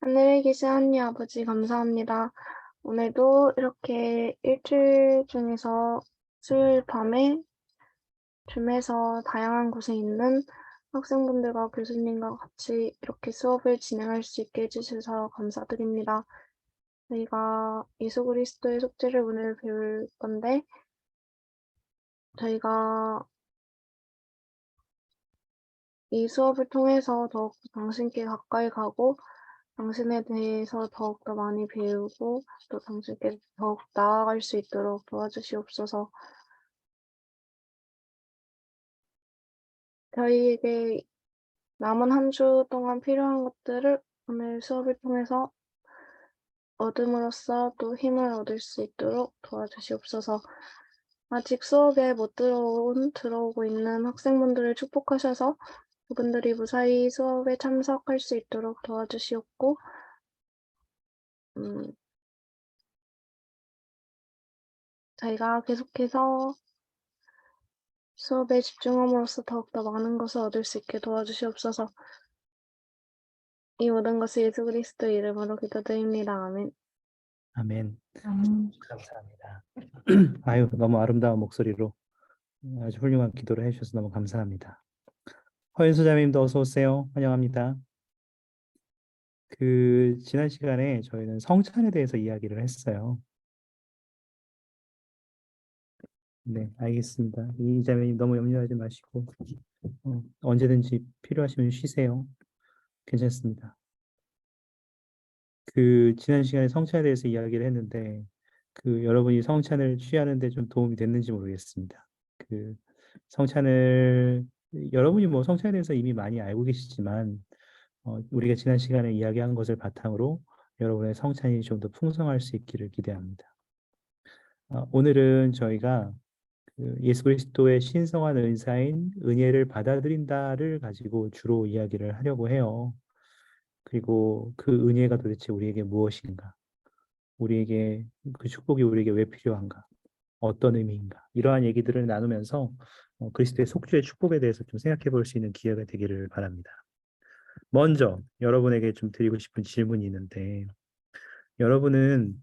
하늘에 계신 하나님 아버지 감사합니다. 오늘도 이렇게 일주일 중에서 수요일 밤에 줌에서 다양한 곳에 있는 학생분들과 교수님과 같이 이렇게 수업을 진행할 수 있게 해주셔서 감사드립니다. 저희가 예수 그리스도의 속죄를 오늘 배울 건데, 저희가 이 수업을 통해서 더욱 당신께 가까이 가고 당신에 대해서 더욱더 많이 배우고 또 당신께 더욱 나아갈 수 있도록 도와주시옵소서. 저희에게 남은 한 주 동안 필요한 것들을 오늘 수업을 통해서 얻음으로써 또 힘을 얻을 수 있도록 도와주시옵소서. 아직 수업에 못 들어오고 있는 학생분들을 축복하셔서 그분들이 무사히 수업에 참석할 수 있도록 도와주시옵고, 저희가 계속해서 수업에 집중함으로써 더욱더 많은 것을 얻을 수 있게 도와주시옵소서. 이 모든 것을 예수 그리스도의 이름으로 기도드립니다. 아멘. 아멘. 감사합니다. 아유, 너무 아름다운 목소리로 아주 훌륭한 기도를 해주셔서 너무 감사합니다. 허윤수 자매님도 어서 오세요. 환영합니다. 지난 시간에 저희는 성찬에 대해서 이야기를 했어요. 네, 알겠습니다. 이 자매님 너무 염려하지 마시고 언제든지 필요하시면 쉬세요. 괜찮습니다. 지난 시간에 성찬에 대해서 이야기를 했는데 여러분이 성찬을 취하는데 좀 도움이 됐는지 모르겠습니다. 성찬을 여러분이 뭐 성찬에 대해서 이미 많이 알고 계시지만 우리가 지난 시간에 이야기한 것을 바탕으로 여러분의 성찬이 좀 더 풍성할 수 있기를 기대합니다. 오늘은 저희가 예수 그리스도의 신성한 은사인 은혜를 받아들인다를 가지고 주로 이야기를 하려고 해요. 그리고 그 은혜가 도대체 우리에게 무엇인가? 우리에게 그 축복이 우리에게 왜 필요한가? 어떤 의미인가? 이러한 얘기들을 나누면서 그리스도의 속죄의 축복에 대해서 좀 생각해 볼 수 있는 기회가 되기를 바랍니다. 먼저 여러분에게 좀 드리고 싶은 질문이 있는데, 여러분은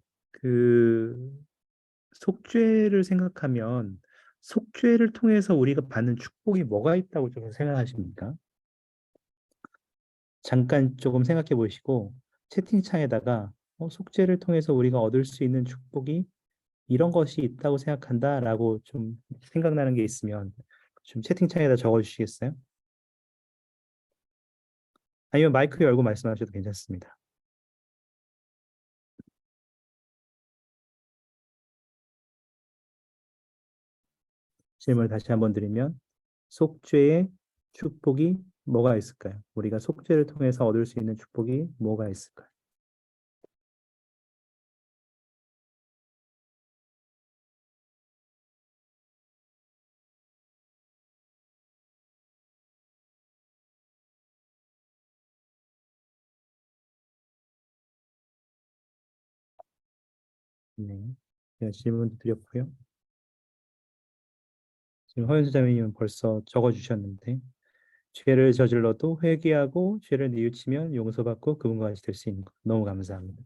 속죄를 생각하면 속죄를 통해서 우리가 받는 축복이 뭐가 있다고 좀 생각하십니까? 잠깐 조금 생각해 보시고 채팅창에다가 속죄를 통해서 우리가 얻을 수 있는 축복이 이런 것이 있다고 생각한다라고 좀 생각나는 게 있으면 좀 채팅창에다 적어주시겠어요? 아니면 마이크 열고 말씀하셔도 괜찮습니다. 질문을 다시 한번 드리면 속죄의 축복이 뭐가 있을까요? 우리가 속죄를 통해서 얻을 수 있는 축복이 뭐가 있을까요? 네, 제가 질문 드렸고요. 지금 허윤수 자매님은 벌써 적어주셨는데, 죄를 저질러도 회개하고 죄를 뉘우치면 용서받고 그분과 같이 될 수 있는 것. 너무 감사합니다.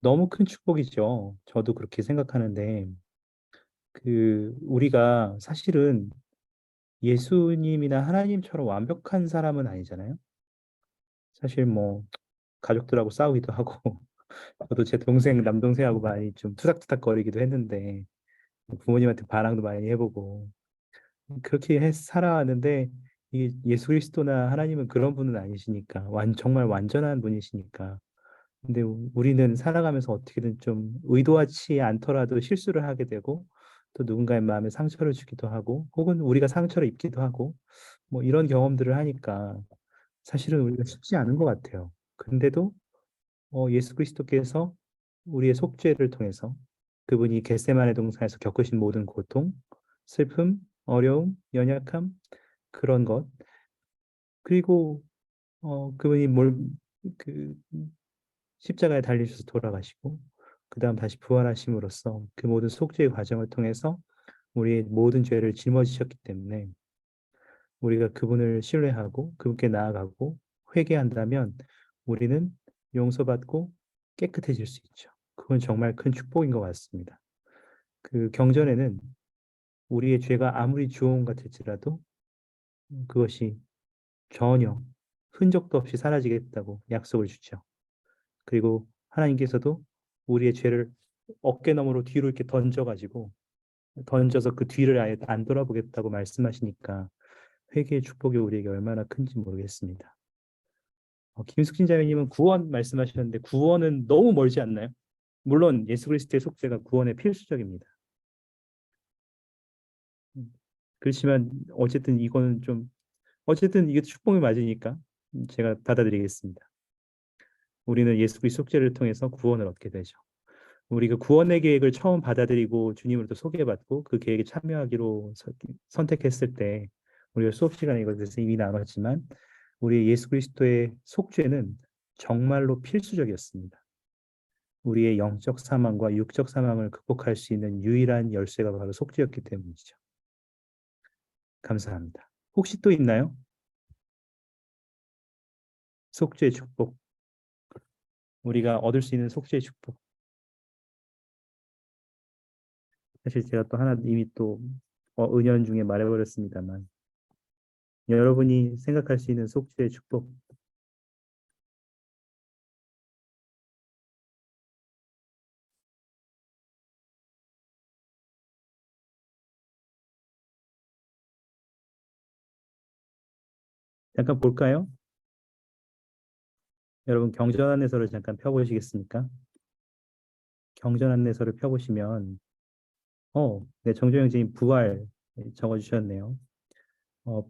너무 큰 축복이죠. 저도 그렇게 생각하는데, 우리가 사실은 예수님이나 하나님처럼 완벽한 사람은 아니잖아요. 사실 뭐 가족들하고 싸우기도 하고, 저도 제 남동생하고 많이 좀 투닥투닥거리기도 했는데, 부모님한테 반항도 많이 해보고, 그렇게 살아왔는데, 이 예수 그리스도나 하나님은 그런 분은 아니시니까, 정말 완전한 분이시니까. 근데 우리는 살아가면서 어떻게든 좀 의도하지 않더라도 실수를 하게 되고, 또 누군가의 마음에 상처를 주기도 하고, 혹은 우리가 상처를 입기도 하고, 뭐 이런 경험들을 하니까 사실은 우리가 쉽지 않은 것 같아요. 근데도 예수 그리스도께서 우리의 속죄를 통해서 그분이 겟세마네 동산에서 겪으신 모든 고통, 슬픔, 어려움, 연약함, 그런 것, 그리고 그분이 그 십자가에 달리셔서 돌아가시고 그 다음 다시 부활하심으로써 그 모든 속죄의 과정을 통해서 우리의 모든 죄를 짊어지셨기 때문에 우리가 그분을 신뢰하고 그분께 나아가고 회개한다면 우리는 용서받고 깨끗해질 수 있죠. 그건 정말 큰 축복인 것 같습니다. 그 경전에는 우리의 죄가 아무리 주홍 같을지라도 그것이 전혀 흔적도 없이 사라지겠다고 약속을 주죠. 그리고 하나님께서도 우리의 죄를 어깨너머로 뒤로 이렇게 던져서 그 뒤를 아예 안 돌아보겠다고 말씀하시니까 회개의 축복이 우리에게 얼마나 큰지 모르겠습니다. 김숙진 자매님은 구원 말씀하셨는데 구원은 너무 멀지 않나요? 물론 예수 그리스도의 속죄가 구원의 필수적입니다. 그렇지만 어쨌든 이게 축복이 맞으니까 제가 받아들이겠습니다. 우리는 예수 그리스도 속죄를 통해서 구원을 얻게 되죠. 우리가 구원의 계획을 처음 받아들이고 주님으로부터 소개받고 그 계획에 참여하기로 선택했을 때 우리가 수업 시간에 이것에 대해서 이미 나눴지만 우리 예수 그리스도의 속죄는 정말로 필수적이었습니다. 우리의 영적 사망과 육적 사망을 극복할 수 있는 유일한 열쇠가 바로 속죄였기 때문이죠. 감사합니다. 혹시 또 있나요? 속죄의 축복. 우리가 얻을 수 있는 속죄의 축복. 사실 제가 또 하나 이미 또 은연중에 말해버렸습니다만 여러분이 생각할 수 있는 속죄의 축복. 잠깐 볼까요? 여러분 경전 안내서를 잠깐 펴보시겠습니까? 경전 안내서를 펴보시면 네, 정조영 지님 부활 적어주셨네요.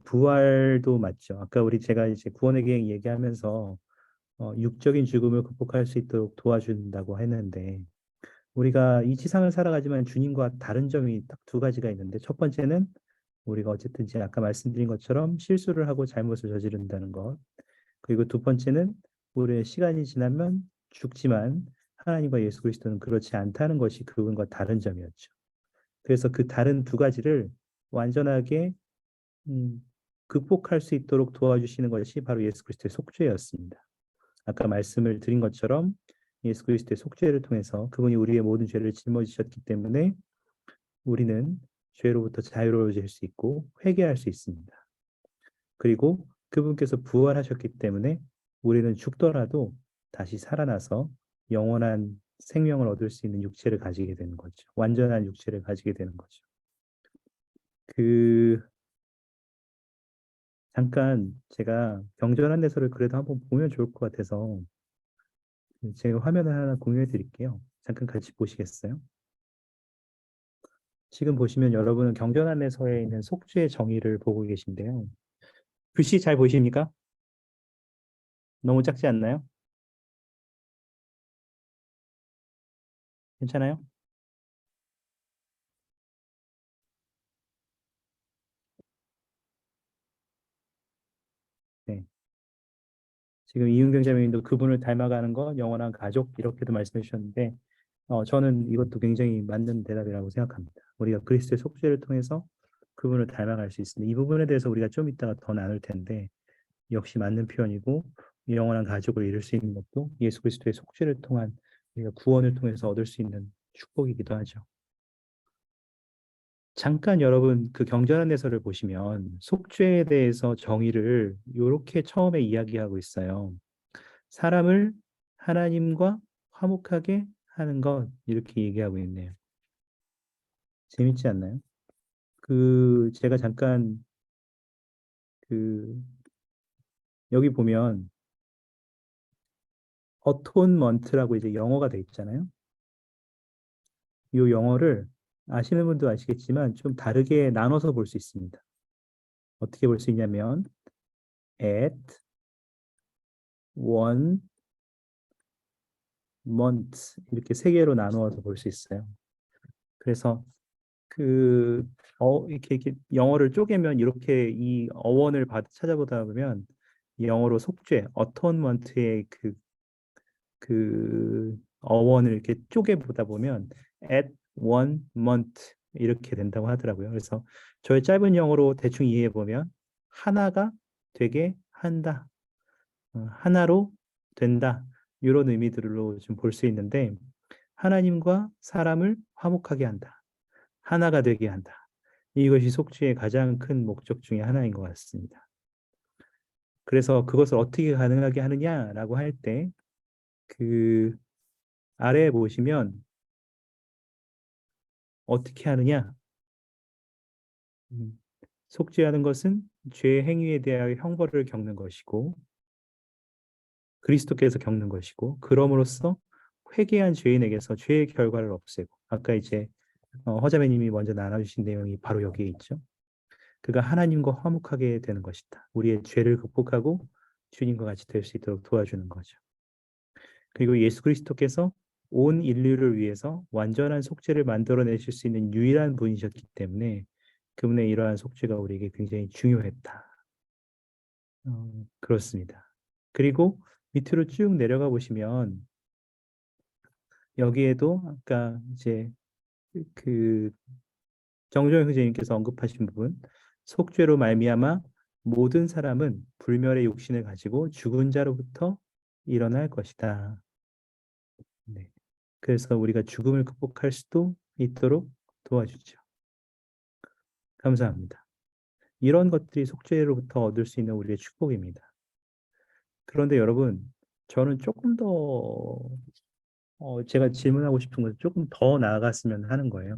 부활도 맞죠. 아까 제가 이제 구원의 계획 얘기하면서 육적인 죽음을 극복할 수 있도록 도와준다고 했는데 우리가 이 지상을 살아가지만 주님과 다른 점이 딱 두 가지가 있는데 첫 번째는 우리가 어쨌든 제가 아까 말씀드린 것처럼 실수를 하고 잘못을 저지른다는 것. 그리고 두 번째는 우리의 시간이 지나면 죽지만 하나님과 예수 그리스도는 그렇지 않다는 것이 그분과 다른 점이었죠. 그래서 그 다른 두 가지를 완전하게 음, 극복할 수 있도록 도와주시는 것이 바로 예수 그리스도의 속죄였습니다. 아까 말씀을 드린 것처럼 예수 그리스도의 속죄를 통해서 그분이 우리의 모든 죄를 짊어지셨기 때문에 우리는 죄로부터 자유로워질 수 있고 회개할 수 있습니다. 그리고 그분께서 부활하셨기 때문에 우리는 죽더라도 다시 살아나서 영원한 생명을 얻을 수 있는 육체를 가지게 되는 거죠. 완전한 육체를 가지게 되는 거죠. 잠깐 제가 경전 안내서를 그래도 한번 보면 좋을 것 같아서 제가 화면을 하나 공유해 드릴게요. 잠깐 같이 보시겠어요? 지금 보시면 여러분은 경전 안내서에 있는 속죄의 정의를 보고 계신데요. 글씨 잘 보이십니까? 너무 작지 않나요? 괜찮아요? 네. 지금 이은경 자매님도 그분을 닮아가는 것, 영원한 가족 이렇게도 말씀해 주셨는데 저는 이것도 굉장히 맞는 대답이라고 생각합니다. 우리가 그리스도의 속죄를 통해서 그분을 닮아갈 수 있습니다. 이 부분에 대해서 우리가 좀 이따가 더 나눌 텐데 역시 맞는 표현이고 영원한 가족을 이룰 수 있는 것도 예수 그리스도의 속죄를 통한 우리가 구원을 통해서 얻을 수 있는 축복이기도 하죠. 잠깐 여러분 그 경전안내서를 보시면 속죄에 대해서 정의를 이렇게 처음에 이야기하고 있어요. 사람을 하나님과 화목하게 하는 것 이렇게 얘기하고 있네요. 재밌지 않나요? 제가 잠깐 그 여기 보면 어톤먼트라고 이제 영어가 돼 있잖아요. 이 영어를 아시는 분도 아시겠지만 좀 다르게 나눠서 볼 수 있습니다. 어떻게 볼 수 있냐면 at one month 이렇게 세 개로 나누어서 볼 수 있어요. 그래서 이렇게 영어를 쪼개면 이렇게 이 어원을 찾아보다 보면 영어로 속죄, atonement의 그 어원을 이렇게 쪼개 보다 보면 at one month 이렇게 된다고 하더라고요. 그래서 저의 짧은 영어로 대충 이해해 보면 하나가 되게 한다, 하나로 된다. 이런 의미들로 좀 볼 수 있는데 하나님과 사람을 화목하게 한다. 하나가 되게 한다. 이것이 속죄의 가장 큰 목적 중에 하나인 것 같습니다. 그래서 그것을 어떻게 가능하게 하느냐라고 할 때 그 아래에 보시면 어떻게 하느냐? 음, 속죄하는 것은 죄의 행위에 대하여 형벌을 겪는 것이고 그리스도께서 겪는 것이고 그럼으로써 회개한 죄인에게서 죄의 결과를 없애고 아까 이제 허자매님이 먼저 나눠주신 내용이 바로 여기에 있죠. 그가 하나님과 화목하게 되는 것이다. 우리의 죄를 극복하고 주님과 같이 될 수 있도록 도와주는 거죠. 그리고 예수 그리스도께서 온 인류를 위해서 완전한 속죄를 만들어내실 수 있는 유일한 분이셨기 때문에 그분의 이러한 속죄가 우리에게 굉장히 중요했다. 그렇습니다. 그리고 밑으로 쭉 내려가 보시면 여기에도 아까 이제 그 정조영 선생님께서 언급하신 부분 속죄로 말미암아 모든 사람은 불멸의 육신을 가지고 죽은 자로부터 일어날 것이다. 네. 그래서 우리가 죽음을 극복할 수도 있도록 도와주죠. 감사합니다. 이런 것들이 속죄로부터 얻을 수 있는 우리의 축복입니다. 그런데 여러분, 저는 조금 더 제가 질문하고 싶은 것은 조금 더 나아갔으면 하는 거예요.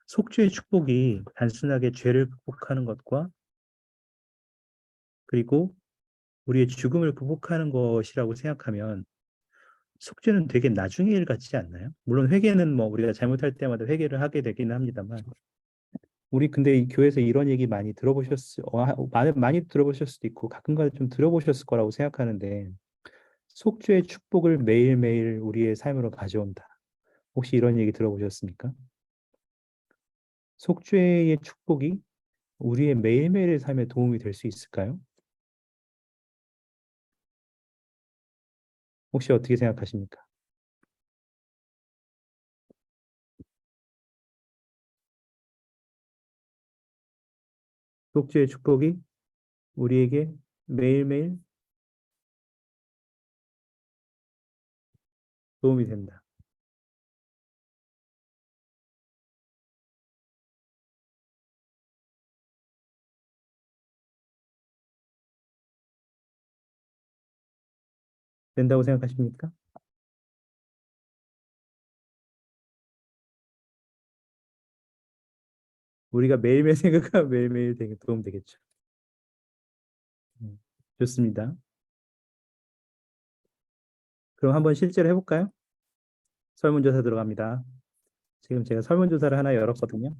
속죄의 축복이 단순하게 죄를 극복하는 것과 그리고 우리의 죽음을 극복하는 것이라고 생각하면 속죄는 되게 나중의 일 같지 않나요? 물론 회개는 뭐 우리가 잘못할 때마다 회개를 하게 되기는 합니다만 우리 근데 이 교회에서 이런 얘기 많이 많이 들어보셨을 수도 있고 가끔가다 좀 들어보셨을 거라고 생각하는데 속죄의 축복을 매일매일 우리의 삶으로 가져온다. 혹시 이런 얘기 들어보셨습니까? 속죄의 축복이 우리의 매일매일의 삶에 도움이 될 수 있을까요? 혹시 어떻게 생각하십니까? 속죄의 축복이 우리에게 매일매일 도움이 된다. 된다고 생각하십니까? 우리가 매일매일 생각하면 매일매일 되게 도움되겠죠. 음, 좋습니다. 그럼 한번 실제로 해볼까요? 설문조사 들어갑니다. 지금 제가 설문조사를 하나 열었거든요.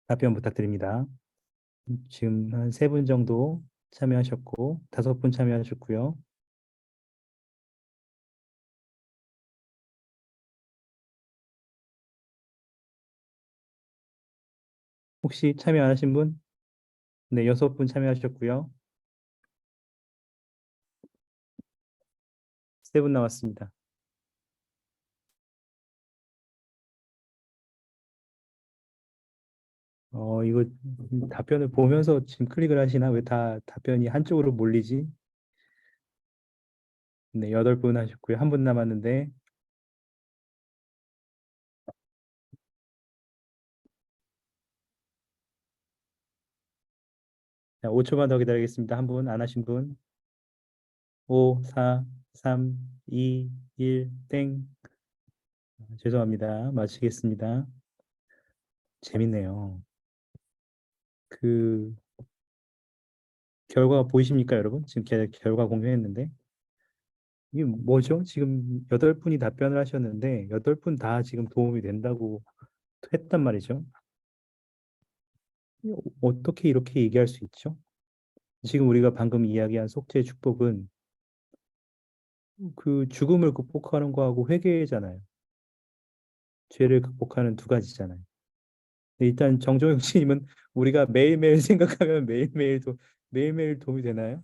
답변 부탁드립니다. 지금 한 세 분 정도 참여하셨고, 다섯 분 참여하셨고요. 혹시 참여 안 하신 분? 네, 여섯 분 참여하셨고요. 세 분 남았습니다. 이거 답변을 보면서 지금 클릭을 하시나? 왜 다 답변이 한쪽으로 몰리지? 네, 여덟 분 하셨고요. 한 분 남았는데, 자, 5초만 더 기다리겠습니다. 한 분 안 하신 분. 5, 4, 3, 2, 1, 땡. 죄송합니다. 마치겠습니다. 재밌네요. 그 결과 보이십니까, 여러분? 지금 결과 공유했는데 이게 뭐죠? 지금 여덟 분이 답변을 하셨는데 여덟 분 다 지금 도움이 된다고 했단 말이죠. 어떻게 이렇게 얘기할 수 있죠? 지금 우리가 방금 이야기한 속죄의 축복은 그 죽음을 극복하는 거하고 회개잖아요. 죄를 극복하는 두 가지잖아요. 일단 정종영 씨님은 우리가 매일매일 생각하면 매일매일 도움이 되나요?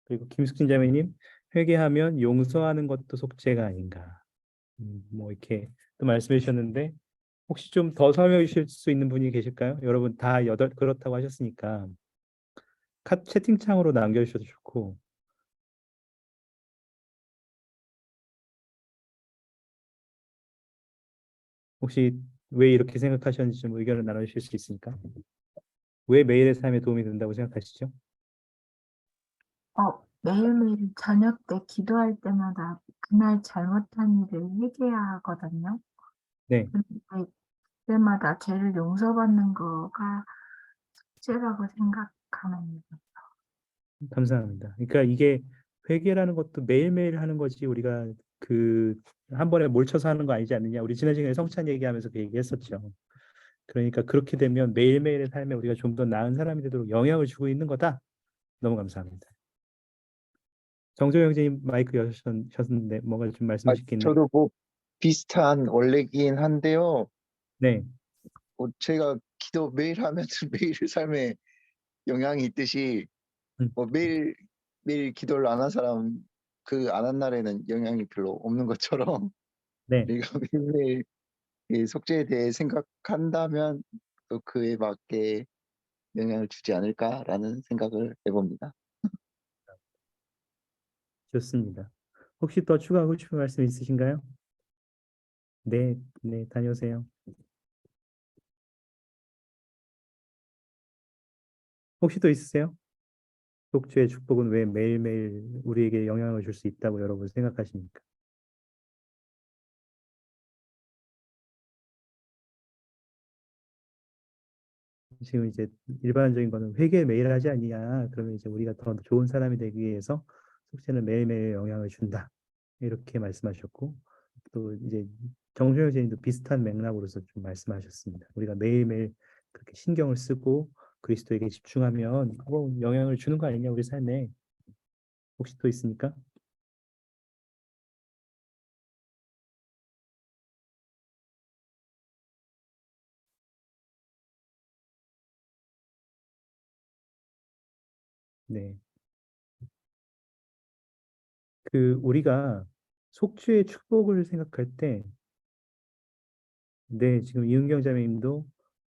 그리고 김숙진 자매님 회개하면 용서하는 것도 속죄가 아닌가. 뭐 이렇게 또 말씀해 주셨는데 혹시 좀 더 설명해 주실 수 있는 분이 계실까요? 여러분 다 그렇다고 하셨으니까 채팅창으로 남겨주셔도 좋고. 혹시 왜 이렇게 생각하셨는지 좀 의견을 나눠주실 수 있습니까? 왜 매일의 삶에 도움이 된다고 생각하시죠? 매일매일 저녁 때 기도할 때마다 그날 잘못한 일을 회개해야 하거든요. 네, 근데 그때마다 죄를 용서받는 거가 숙제라고 생각하는 거예요. 감사합니다. 그러니까 이게 회개라는 것도 매일매일 하는 거지 우리가 그 한 번에 몰쳐서 하는 거 아니지 않느냐. 우리 지난 시간에 성찬 얘기하면서 그 얘기했었죠. 그러니까 그렇게 되면 매일매일의 삶에 우리가 좀 더 나은 사람이 되도록 영향을 주고 있는 거다. 너무 감사합니다. 정조 형제님 마이크 여셨는데 뭔가 좀 말씀하실 게 있나요? 저도 뭐 비슷한 원래긴 한데요. 네, 제가 기도 매일 하면 매일 삶에 영향이 있듯이 음, 뭐 매일 기도를 안 한 사람 그 안 한 날에는 영향이 별로 없는 것처럼 네, 우리가 매일매일 이 속죄에 대해 생각한다면 또 그에 맞게 영향을 주지 않을까라는 생각을 해봅니다. 좋습니다. 혹시 더 추가하고 싶은 말씀 있으신가요? 네, 네, 다녀오세요. 혹시 또 있으세요? 속죄의 축복은 왜 매일매일 우리에게 영향을 줄 수 있다고 여러분 생각하십니까? 지금 이제 일반적인 거는 회개 매일 하지 않냐. 그러면 이제 우리가 더 좋은 사람이 되기 위해서 속죄는 매일매일 영향을 준다. 이렇게 말씀하셨고, 또 이제 정준영 선생님도 비슷한 맥락으로서 좀 말씀하셨습니다. 우리가 매일매일 그렇게 신경을 쓰고 그리스도에게 집중하면 영향을 주는 거 아니냐, 우리 삶에. 혹시 또 있습니까? 네. 우리가 속죄의 축복을 생각할 때, 네, 지금 이은경 자매님도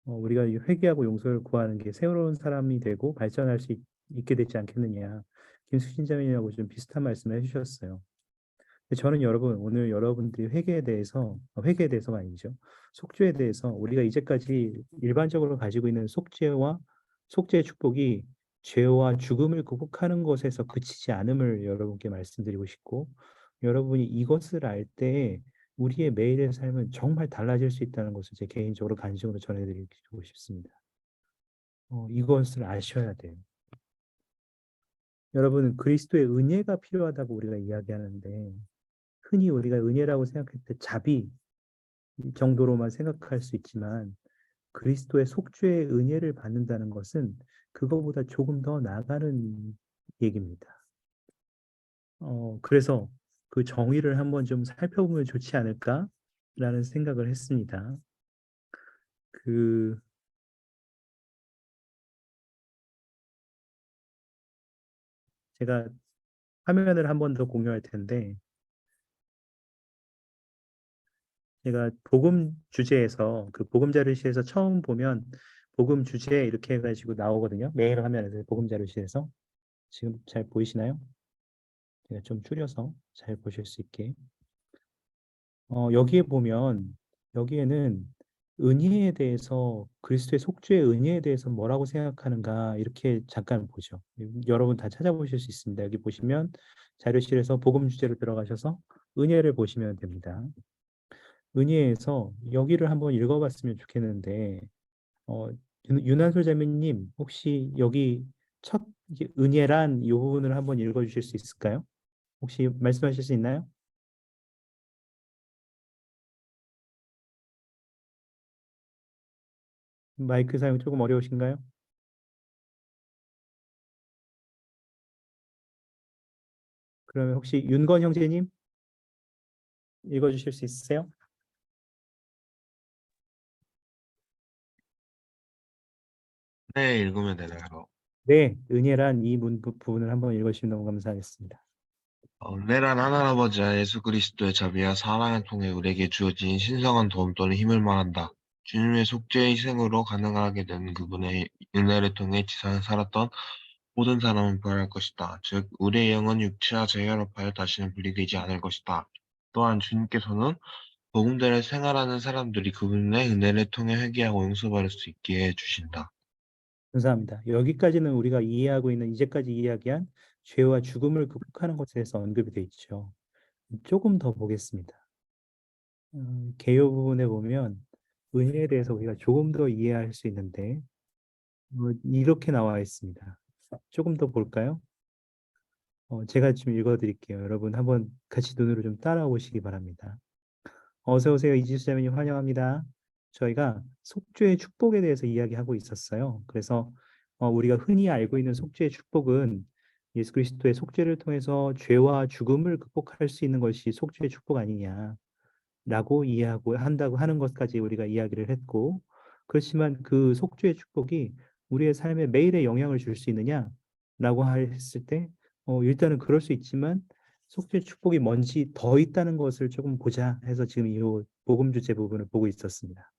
우리가 이 회개하고 용서를 구하는 게 새로운 사람이 되고 발전할 수 있게 되지 않겠느냐. 김수진 자매님하고 좀 비슷한 말씀을 해주셨어요. 근데 저는 여러분, 오늘 여러분들이 회개에 대해서가 아니죠. 속죄에 대해서 우리가 이제까지 일반적으로 가지고 있는 속죄의 축복이 죄와 죽음을 극복하는 것에서 그치지 않음을 여러분께 말씀드리고 싶고, 여러분이 이것을 알 때 우리의 매일의 삶은 정말 달라질 수 있다는 것을 제 개인적으로 간증으로 전해드리고 싶습니다. 이것을 아셔야 돼요. 여러분은 그리스도의 은혜가 필요하다고 우리가 이야기하는데, 흔히 우리가 은혜라고 생각할 때 자비 정도로만 생각할 수 있지만 그리스도의 속죄의 은혜를 받는다는 것은 그거보다 조금 더 나아가는 얘기입니다. 그래서 그 정의를 한번 좀 살펴보면 좋지 않을까라는 생각을 했습니다. 그 제가 화면을 한번 더 공유할 텐데 제가 복음 주제에서 그 복음 자료실에서 처음 보면 복음 주제 이렇게 해가지고 나오거든요. 메일 화면에서 복음 자료실에서 지금 잘 보이시나요? 제가 좀 줄여서 잘 보실 수 있게. 여기에 보면 여기에는 은혜에 대해서 그리스도의 속죄의 은혜에 대해서 뭐라고 생각하는가 이렇게 잠깐 보죠. 여러분 다 찾아보실 수 있습니다. 여기 보시면 자료실에서 복음 주제로 들어가셔서 은혜를 보시면 됩니다. 은혜에서 여기를 한번 읽어봤으면 좋겠는데 어, 윤한솔 자매님 혹시 여기 첫 이게 은혜란 이 부분을 한번 읽어주실 수 있을까요? 혹시 말씀하실 수 있나요? 마이크 사용 조금 어려우신가요? 그러면 혹시 윤건 형제님 읽어주실 수 있으세요? 네, 읽으면 되나요? 네, 은혜란 이 부분을 한번 읽어주시면 너무 감사하겠습니다. 은혜란 하나아버지와 예수 그리스도의 자비와 사랑을 통해 우리에게 주어진 신성한 도움 또는 힘을 말한다. 주님의 속죄 희생으로 가능하게 된 그분의 은혜를 통해 지상에 살았던 모든 사람은 부활할 것이다. 즉 우리의 영은 육체와 재결합하여 다시는 분리되지 않을 것이다. 또한 주님께서는 복음대로 생활하는 사람들이 그분의 은혜를 통해 회개하고 용서받을 수 있게 해주신다. 감사합니다. 여기까지는 우리가 이해하고 있는 이제까지 이야기한 죄와 죽음을 극복하는 것에 대해서 언급이 되어 있죠. 조금 더 보겠습니다. 개요 부분에 보면 은혜에 대해서 우리가 조금 더 이해할 수 있는데 이렇게 나와 있습니다. 조금 더 볼까요? 제가 지금 읽어드릴게요. 여러분 한번 같이 눈으로 좀 따라오시기 바랍니다. 어서 오세요. 이지수자매님 환영합니다. 저희가 속죄의 축복에 대해서 이야기하고 있었어요. 그래서 우리가 흔히 알고 있는 속죄의 축복은 예수 그리스도의 속죄를 통해서 죄와 죽음을 극복할 수 있는 것이 속죄의 축복 아니냐라고 이해하고 한다고 하는 것까지 우리가 이야기를 했고, 그렇지만 그 속죄의 축복이 우리의 삶에 매일의 영향을 줄 수 있느냐라고 했을 때 일단은 그럴 수 있지만 속죄 축복이 뭔지 더 있다는 것을 조금 보자 해서 지금 이 복음 주제 부분을 보고 있었습니다.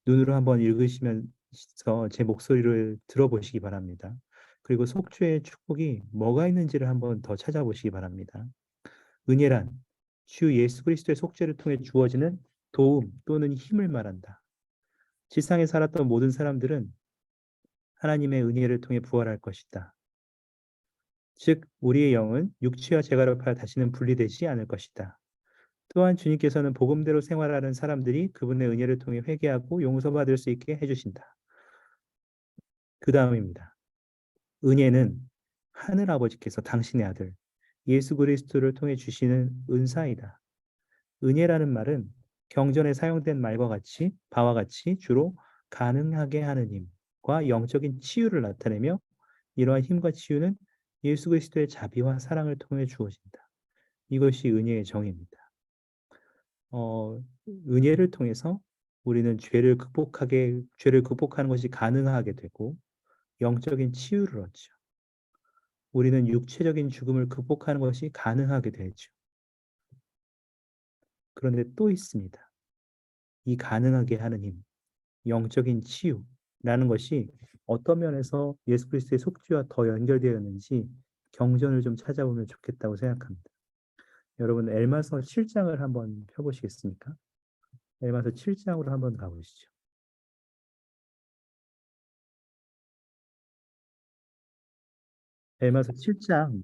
눈으로 한번 읽으시면서 제 목소리를 들어보시기 바랍니다. 그리고 속죄의 축복이 뭐가 있는지를 한번 더 찾아보시기 바랍니다. 은혜란 주 예수 그리스도의 속죄를 통해 주어지는 도움 또는 힘을 말한다. 지상에 살았던 모든 사람들은 하나님의 은혜를 통해 부활할 것이다. 즉 우리의 영은 육체와 재갈합하여 다시는 분리되지 않을 것이다. 또한 주님께서는 복음대로 생활하는 사람들이 그분의 은혜를 통해 회개하고 용서받을 수 있게 해주신다. 그 다음입니다. 은혜는 하늘 아버지께서 당신의 아들 예수 그리스도를 통해 주시는 은사이다. 은혜라는 말은 경전에 사용된 말과 같이 바와 같이 주로 가능하게 하는 힘과 영적인 치유를 나타내며 이러한 힘과 치유는 예수 그리스도의 자비와 사랑을 통해 주어진다. 이것이 은혜의 정의입니다. 은혜를 통해서 우리는 죄를 극복하는 것이 가능하게 되고 영적인 치유를 얻죠. 우리는 육체적인 죽음을 극복하는 것이 가능하게 되죠. 그런데 또 있습니다. 이 가능하게 하는 힘, 영적인 치유라는 것이 어떤 면에서 예수 그리스도의 속죄와 더 연결되어 있는지 경전을 좀 찾아보면 좋겠다고 생각합니다. 여러분 엘마서 7장을 한번 펴보시겠습니까? 엘마서 7장으로 한번 가보시죠. 엘마서 7장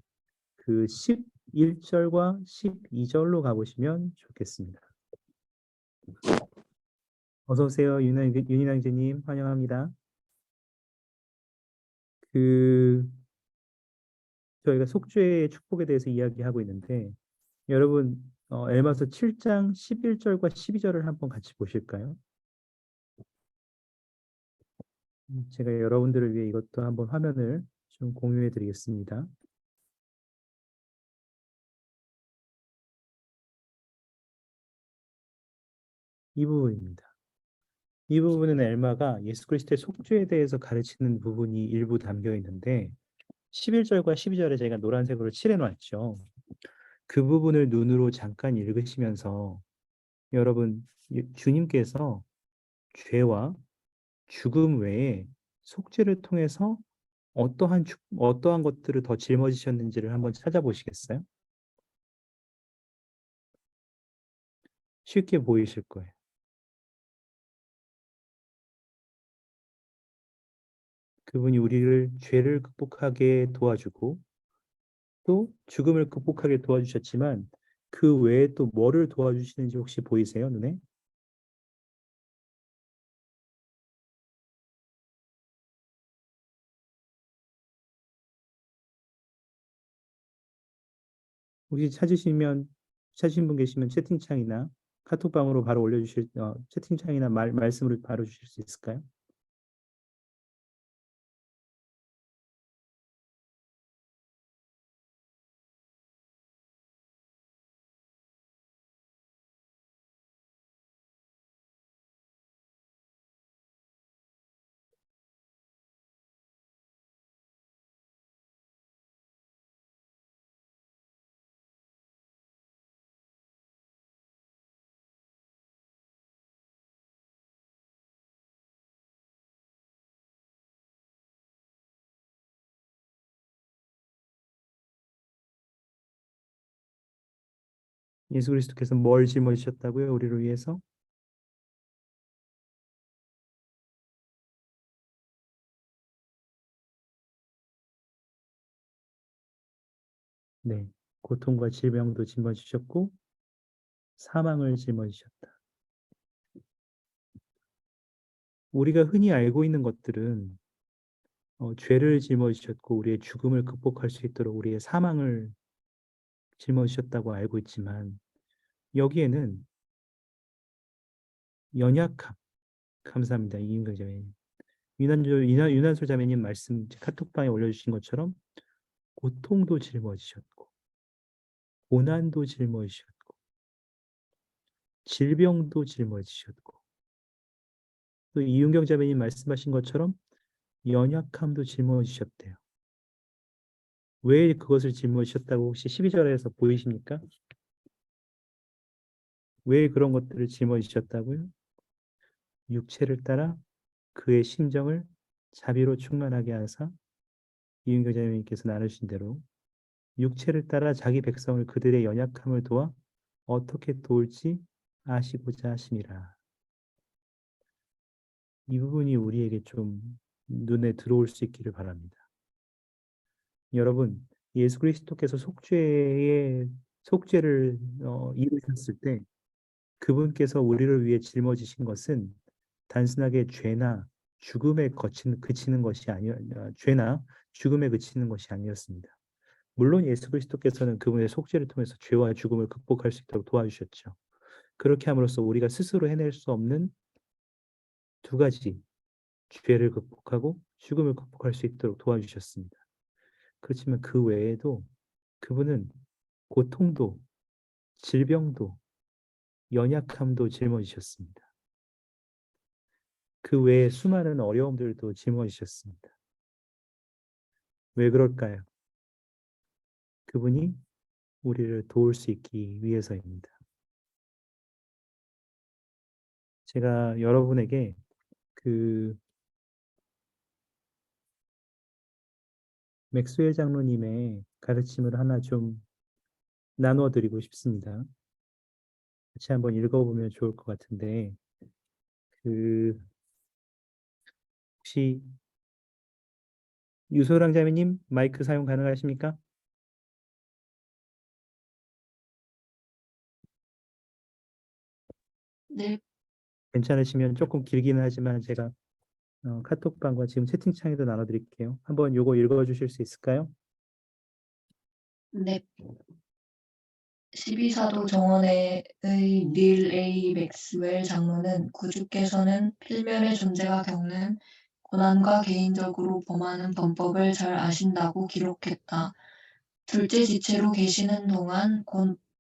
그 11절과 12절로 가보시면 좋겠습니다. 어서 오세요. 윤인왕제님 환영합니다. 그 저희가 속죄의 축복에 대해서 이야기하고 있는데 여러분 엘마서 7장 11절과 12절을 한번 같이 보실까요? 제가 여러분들을 위해 이것도 한번 화면을 좀 공유해 드리겠습니다. 이 부분입니다. 이 부분은 엘마가 예수 그리스도의 속죄에 대해서 가르치는 부분이 일부 담겨 있는데 11절과 12절에 제가 노란색으로 칠해 놨죠. 그 부분을 눈으로 잠깐 읽으시면서 여러분 주님께서 죄와 죽음 외에 속죄를 통해서 어떠한 것들을 더 짊어지셨는지를 한번 찾아보시겠어요? 쉽게 보이실 거예요. 그분이 우리를 죄를 극복하게 도와주고 또 죽음을 극복하게 도와주셨지만 그 외에 또 뭐를 도와주시는지 혹시 보이세요, 눈에? 혹시 찾으신 분 계시면 채팅창이나 카톡방으로 바로 채팅창이나 말씀으로 바로 주실 수 있을까요? 예수 그리스도께서 뭘 짊어지셨다고요? 우리를 위해서? 네, 고통과 질병도 짊어지셨고 사망을 짊어지셨다. 우리가 흔히 알고 있는 것들은 죄를 짊어지셨고 우리의 죽음을 극복할 수 있도록 우리의 사망을 짊어지셨다고 알고 있지만 여기에는 연약함, 감사합니다. 이인경 자매님. 유난솔 자매님 말씀 카톡방에 올려주신 것처럼 고통도 짊어지셨고 고난도 짊어지셨고 질병도 짊어지셨고 또 이윤경 자매님 말씀하신 것처럼 연약함도 짊어지셨대요. 왜 그것을 짊어지셨다고 혹시 12절에서 보이십니까? 왜 그런 것들을 짊어지셨다고요? 육체를 따라 그의 심정을 자비로 충만하게 하사 이윤경 자매님께서 나누신 대로 육체를 따라 자기 백성을 그들의 연약함을 도와 어떻게 도울지 아시고자 하심이라. 이 부분이 우리에게 좀 눈에 들어올 수 있기를 바랍니다. 여러분, 예수 그리스도께서 속죄를 이루셨을 때 그분께서 우리를 위해 짊어지신 것은 단순하게 죄나 죽음에 그치는 것이 아니었습니다. 물론 예수 그리스도께서는 그분의 속죄를 통해서 죄와 죽음을 극복할 수 있도록 도와주셨죠. 그렇게 함으로써 우리가 스스로 해낼 수 없는 두 가지, 죄를 극복하고 죽음을 극복할 수 있도록 도와주셨습니다. 그렇지만 그 외에도 그분은 고통도, 질병도, 연약함도 짊어지셨습니다. 그 외에 수많은 어려움들도 짊어지셨습니다. 왜 그럴까요? 그분이 우리를 도울 수 있기 위해서입니다. 제가 여러분에게 그 맥스웰 장로님의 가르침을 하나 좀 나누어 드리고 싶습니다. 같이 한번 읽어보면 좋을 것 같은데, 혹시 유소랑 자매님 마이크 사용 가능하십니까? 네, 괜찮으시면 조금 길기는 하지만 제가 카톡방과 지금 채팅창에도 나눠드릴게요. 한번 요거 읽어주실 수 있을까요? 네. 12사도 정원의 닐 A. 맥스웰 장로는 구주께서는 필면의 존재가 겪는 고난과 개인적으로 범하는 범법을 잘 아신다고 기록했다. 둘째 지체로 계시는 동안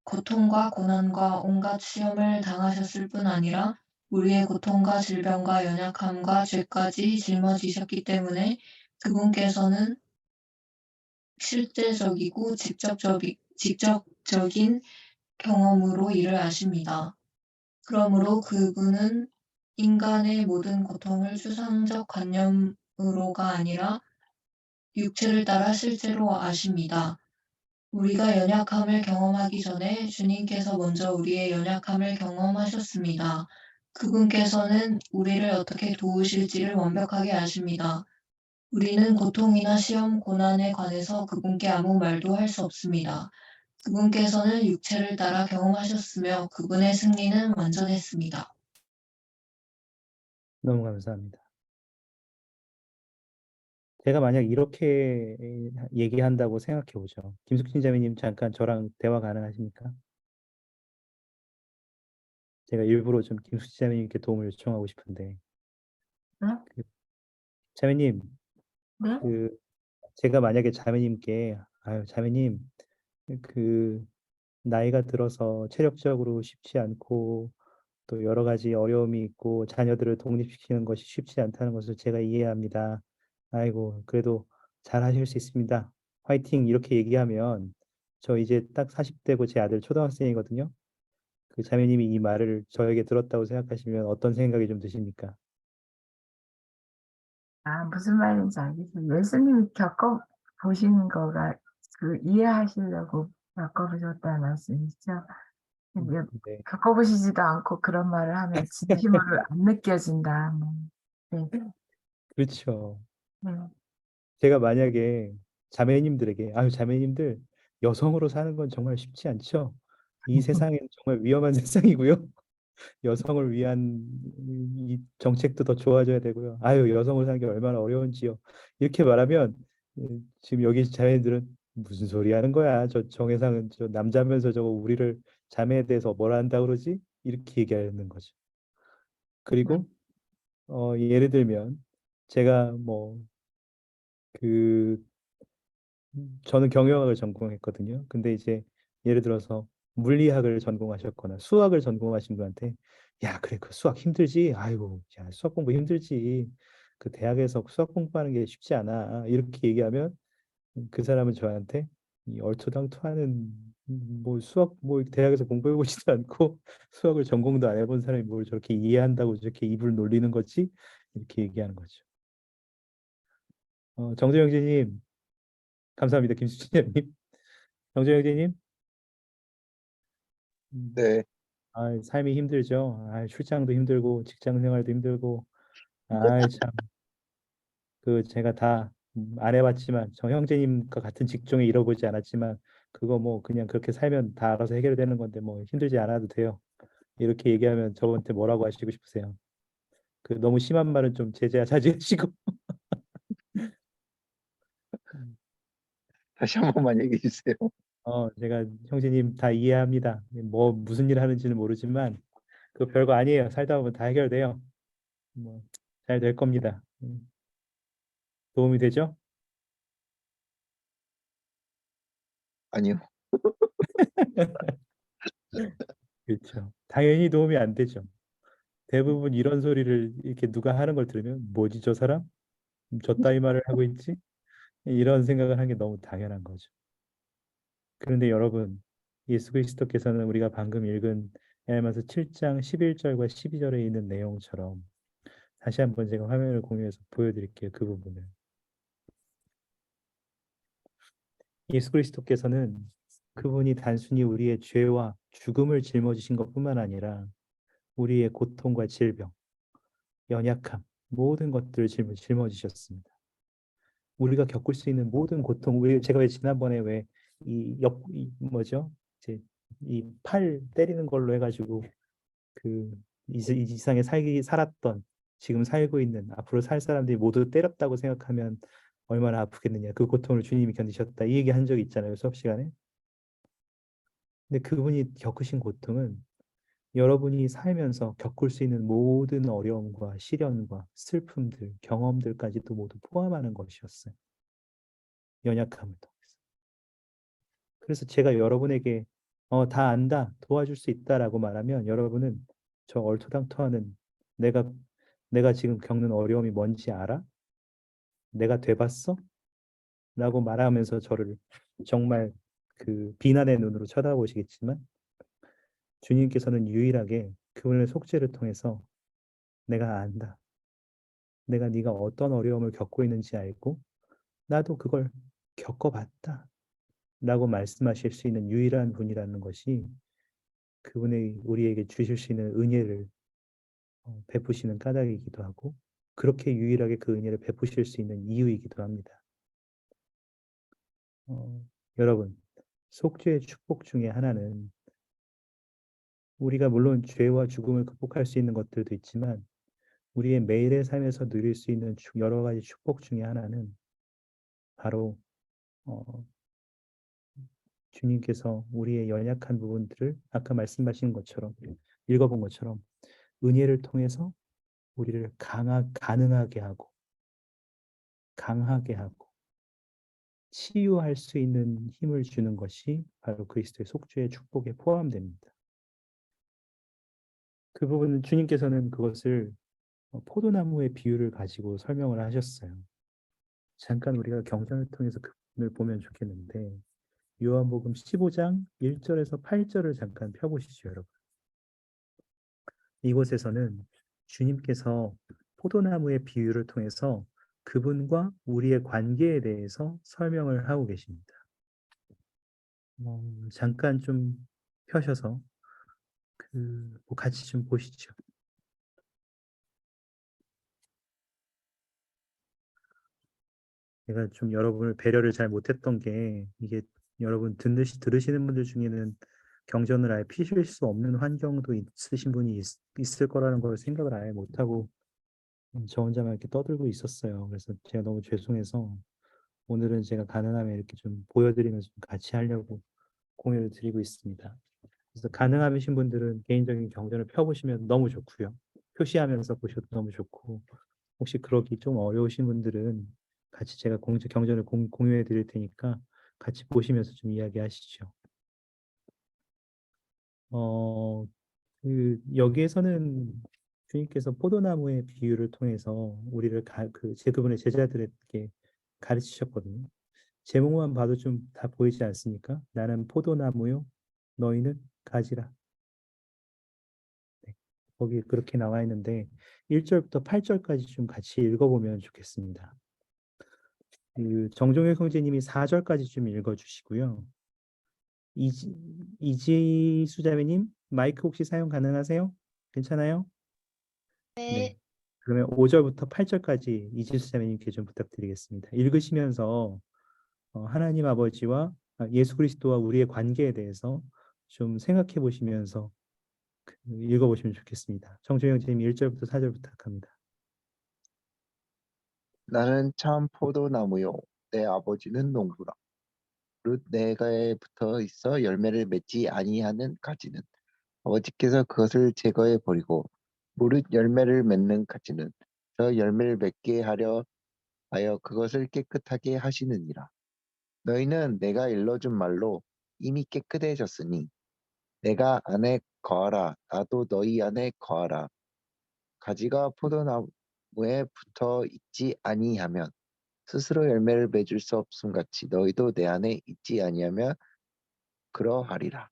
고통과 고난과 온갖 시험을 당하셨을 뿐 아니라 우리의 고통과 질병과 연약함과 죄까지 짊어지셨기 때문에 그분께서는 실제적이고 직접적인 경험으로 이를 아십니다. 그러므로 그분은 인간의 모든 고통을 추상적 관념으로가 아니라 육체를 따라 실제로 아십니다. 우리가 연약함을 경험하기 전에 주님께서 먼저 우리의 연약함을 경험하셨습니다. 그분께서는 우리를 어떻게 도우실지를 완벽하게 아십니다. 우리는 고통이나 시험, 고난에 관해서 그분께 아무 말도 할 수 없습니다. 그분께서는 육체를 따라 경험하셨으며 그분의 승리는 완전했습니다. 너무 감사합니다. 제가 만약 이렇게 얘기한다고 생각해 보죠. 김숙진 자매님 잠깐 저랑 대화 가능하십니까? 제가 일부러 좀 김숙진 자매님께 도움을 요청하고 싶은데, 네? 자매님, 네? 제가 만약에 자매님께, 아유, 자매님, 그, 나이가 들어서 체력적으로 쉽지 않고, 또 여러 가지 어려움이 있고, 자녀들을 독립시키는 것이 쉽지 않다는 것을 제가 이해합니다. 아이고, 그래도 잘 하실 수 있습니다. 화이팅! 이렇게 얘기하면, 저 이제 딱 40대고 제 아들 초등학생이거든요. 그 자매님이 이 말을 저에게 들었다고 생각하시면 어떤 생각이 좀 드십니까? 아, 무슨 말인지 알겠어요. 예수님이 겪어보시는 거가 이해하시려고 겪어보셨다는 말씀이시죠? 이게 네, 겪어보시지도 않고 그런 말을 하면 진심으로 안 느껴진다. 네, 그렇죠. 네, 제가 만약에 자매님들에게, 아유, 자매님들, 여성으로 사는 건 정말 쉽지 않죠. 이 세상은 정말 위험한 세상이고요. 여성을 위한 이 정책도 더 좋아져야 되고요. 아유, 여성을 사는 게 얼마나 어려운지요. 이렇게 말하면 지금 여기 자매들은 무슨 소리 하는 거야? 저 정혜상은 저 남자면서 저거 우리를 자매에 대해서 뭐라 한다 그러지? 이렇게 얘기하는 거죠. 네, 그리고 예를 들면 제가 그 저는 경영학을 전공했거든요. 근데 이제 예를 들어서 물리학을 전공하셨거나 수학을 전공하신 분한테 야, 그래, 그 수학 힘들지? 아이고, 야, 수학 공부 힘들지. 그 대학에서 수학 공부하는 게 쉽지 않아. 이렇게 얘기하면 그 사람은 저한테 이 얼토당토하는 뭐 수학 뭐 대학에서 공부해 보지도 않고 수학을 전공도 안 해본 사람이 뭘 저렇게 이해한다고 저렇게 입을 놀리는 거지? 이렇게 얘기하는 거죠. 정재 형제님, 감사합니다. 김수진님, 정재 형제님. 네. 아, 삶이 힘들죠. 아, 출장도 힘들고 직장 생활도 힘들고. 아, 참. 그 제가 다 안 해봤지만 저 형제님과 같은 직종에 잃어보지 않았지만 그거 뭐 그냥 그렇게 살면 다 알아서 해결되는 건데 뭐 힘들지 않아도 돼요. 이렇게 얘기하면 저한테 뭐라고 하시고 싶으세요? 그 너무 심한 말은 좀 제재 자제하시고. 다시 한 번만 얘기해 주세요. 제가 형제님 다 이해합니다. 뭐 무슨 일 하는지는 모르지만 그 별거 아니에요. 살다 보면 다 해결돼요. 뭐 잘 될 겁니다. 도움이 되죠? 아니요. 그렇죠. 당연히 도움이 안 되죠. 대부분 이런 소리를 이렇게 누가 하는 걸 들으면 뭐지 저 사람? 저 따위 말을 하고 있지? 이런 생각을 하는 게 너무 당연한 거죠. 그런데 여러분, 예수 그리스도께서는 우리가 방금 읽은 야마서 7장 11절과 12절에 있는 내용처럼 다시 한번 제가 화면을 공유해서 보여드릴게요. 그 부분을. 예수 그리스도께서는 그분이 단순히 우리의 죄와 죽음을 짊어지신 것뿐만 아니라 우리의 고통과 질병, 연약함, 모든 것들을 짊어지셨습니다. 우리가 겪을 수 있는 모든 고통, 제가 왜 지난번에 왜 뭐죠? 이제 이 팔 때리는 걸로 해가지고 이 세상에 살았던 지금 살고 있는 앞으로 살 사람들이 모두 때렸다고 생각하면 얼마나 아프겠느냐. 그 고통을 주님이 견디셨다. 이 얘기 한 적이 있잖아요. 수업 시간에. 근데 그분이 겪으신 고통은 여러분이 살면서 겪을 수 있는 모든 어려움과 시련과 슬픔들, 경험들까지도 모두 포함하는 것이었어요. 연약함을 통해서. 그래서 제가 여러분에게 다 안다, 도와줄 수 있다라고 말하면 여러분은 저 얼토당토하는 내가 내가 지금 겪는 어려움이 뭔지 알아? 내가 돼봤어? 라고 말하면서 저를 정말 그 비난의 눈으로 쳐다보시겠지만 주님께서는 유일하게 그분의 속죄를 통해서 내가 안다. 내가 네가 어떤 어려움을 겪고 있는지 알고 나도 그걸 겪어봤다. 라고 말씀하실 수 있는 유일한 분이라는 것이 그분의 우리에게 주실 수 있는 은혜를 베푸시는 까닭이기도 하고 그렇게 유일하게 그 은혜를 베푸실 수 있는 이유이기도 합니다. 여러분, 속죄의 축복 중에 하나는 우리가 물론 죄와 죽음을 극복할 수 있는 것들도 있지만 우리의 매일의 삶에서 누릴 수 있는 여러 가지 축복 중에 하나는 바로 어, 주님께서 우리의 연약한 부분들을 아까 말씀하신 것처럼 읽어본 것처럼 은혜를 통해서 우리를 가능하게 하고 강하게 하고 치유할 수 있는 힘을 주는 것이 바로 그리스도의 속죄의 축복에 포함됩니다. 그 부분은 주님께서는 그것을 포도나무의 비유를 가지고 설명을 하셨어요. 잠깐 우리가 경전을 통해서 그 부분을 보면 좋겠는데 요한복음 15장 1절에서 8절을 잠깐 펴보시죠, 여러분. 이곳에서는 주님께서 포도나무의 비유를 통해서 그분과 우리의 관계에 대해서 설명을 하고 계십니다. 잠깐 좀 펴셔서 뭐 같이 좀 보시죠. 제가 좀 여러분을 배려를 잘 못했던 게 이게 여러분 들으시는 분들 중에는 경전을 아예 피실 수 없는 환경도 있으신 분이 있을 거라는 걸 생각을 아예 못하고 저 혼자만 이렇게 떠들고 있었어요. 그래서 제가 너무 죄송해서 오늘은 제가 가능하면 이렇게 좀 보여드리면서 좀 같이 하려고 공유를 드리고 있습니다. 그래서 가능하신 분들은 개인적인 경전을 펴보시면 너무 좋고요. 표시하면서 보셔도 너무 좋고 혹시 그러기 좀 어려우신 분들은 같이 제가 경전을 공유해 드릴 테니까 같이 보시면서 좀 이야기하시죠. 여기에서는 주님께서 포도나무의 비유를 통해서 우리를 그분의 제자들에게 가르치셨거든요. 제목만 봐도 좀 다 보이지 않습니까? 나는 포도나무요, 너희는 가지라. 네, 거기 그렇게 나와 있는데 1절부터 8절까지 좀 같이 읽어보면 좋겠습니다. 정종혁 형제님이 4절까지 좀 읽어주시고요. 이지수 자매님 마이크 혹시 사용 가능하세요? 괜찮아요? 네. 그러면 5절부터 8절까지 이지수 자매님께 좀 부탁드리겠습니다. 읽으시면서 하나님 아버지와 예수 그리스도와 우리의 관계에 대해서 좀 생각해 보시면서 읽어보시면 좋겠습니다. 정종영 선생님 1절부터 4절 부탁합니다. 나는 참 포도나무요 내 아버지는 농부라. 무릇 내가에 붙어 있어 열매를 맺지 아니하는 가지는 아버지께서 그것을 제거해 버리고 무릇 열매를 맺는 가지는 저 열매를 맺게 하려 하여 그것을 깨끗하게 하시느니라. 너희는 내가 일러준 말로 이미 깨끗해졌으니 내가 안에 거하라 나도 너희 안에 거하라. 가지가 포도나무에 붙어 있지 아니하면 스스로 열매를 맺을 수 없음 같이 너희도 내 안에 있지 아니하면 그러하리라.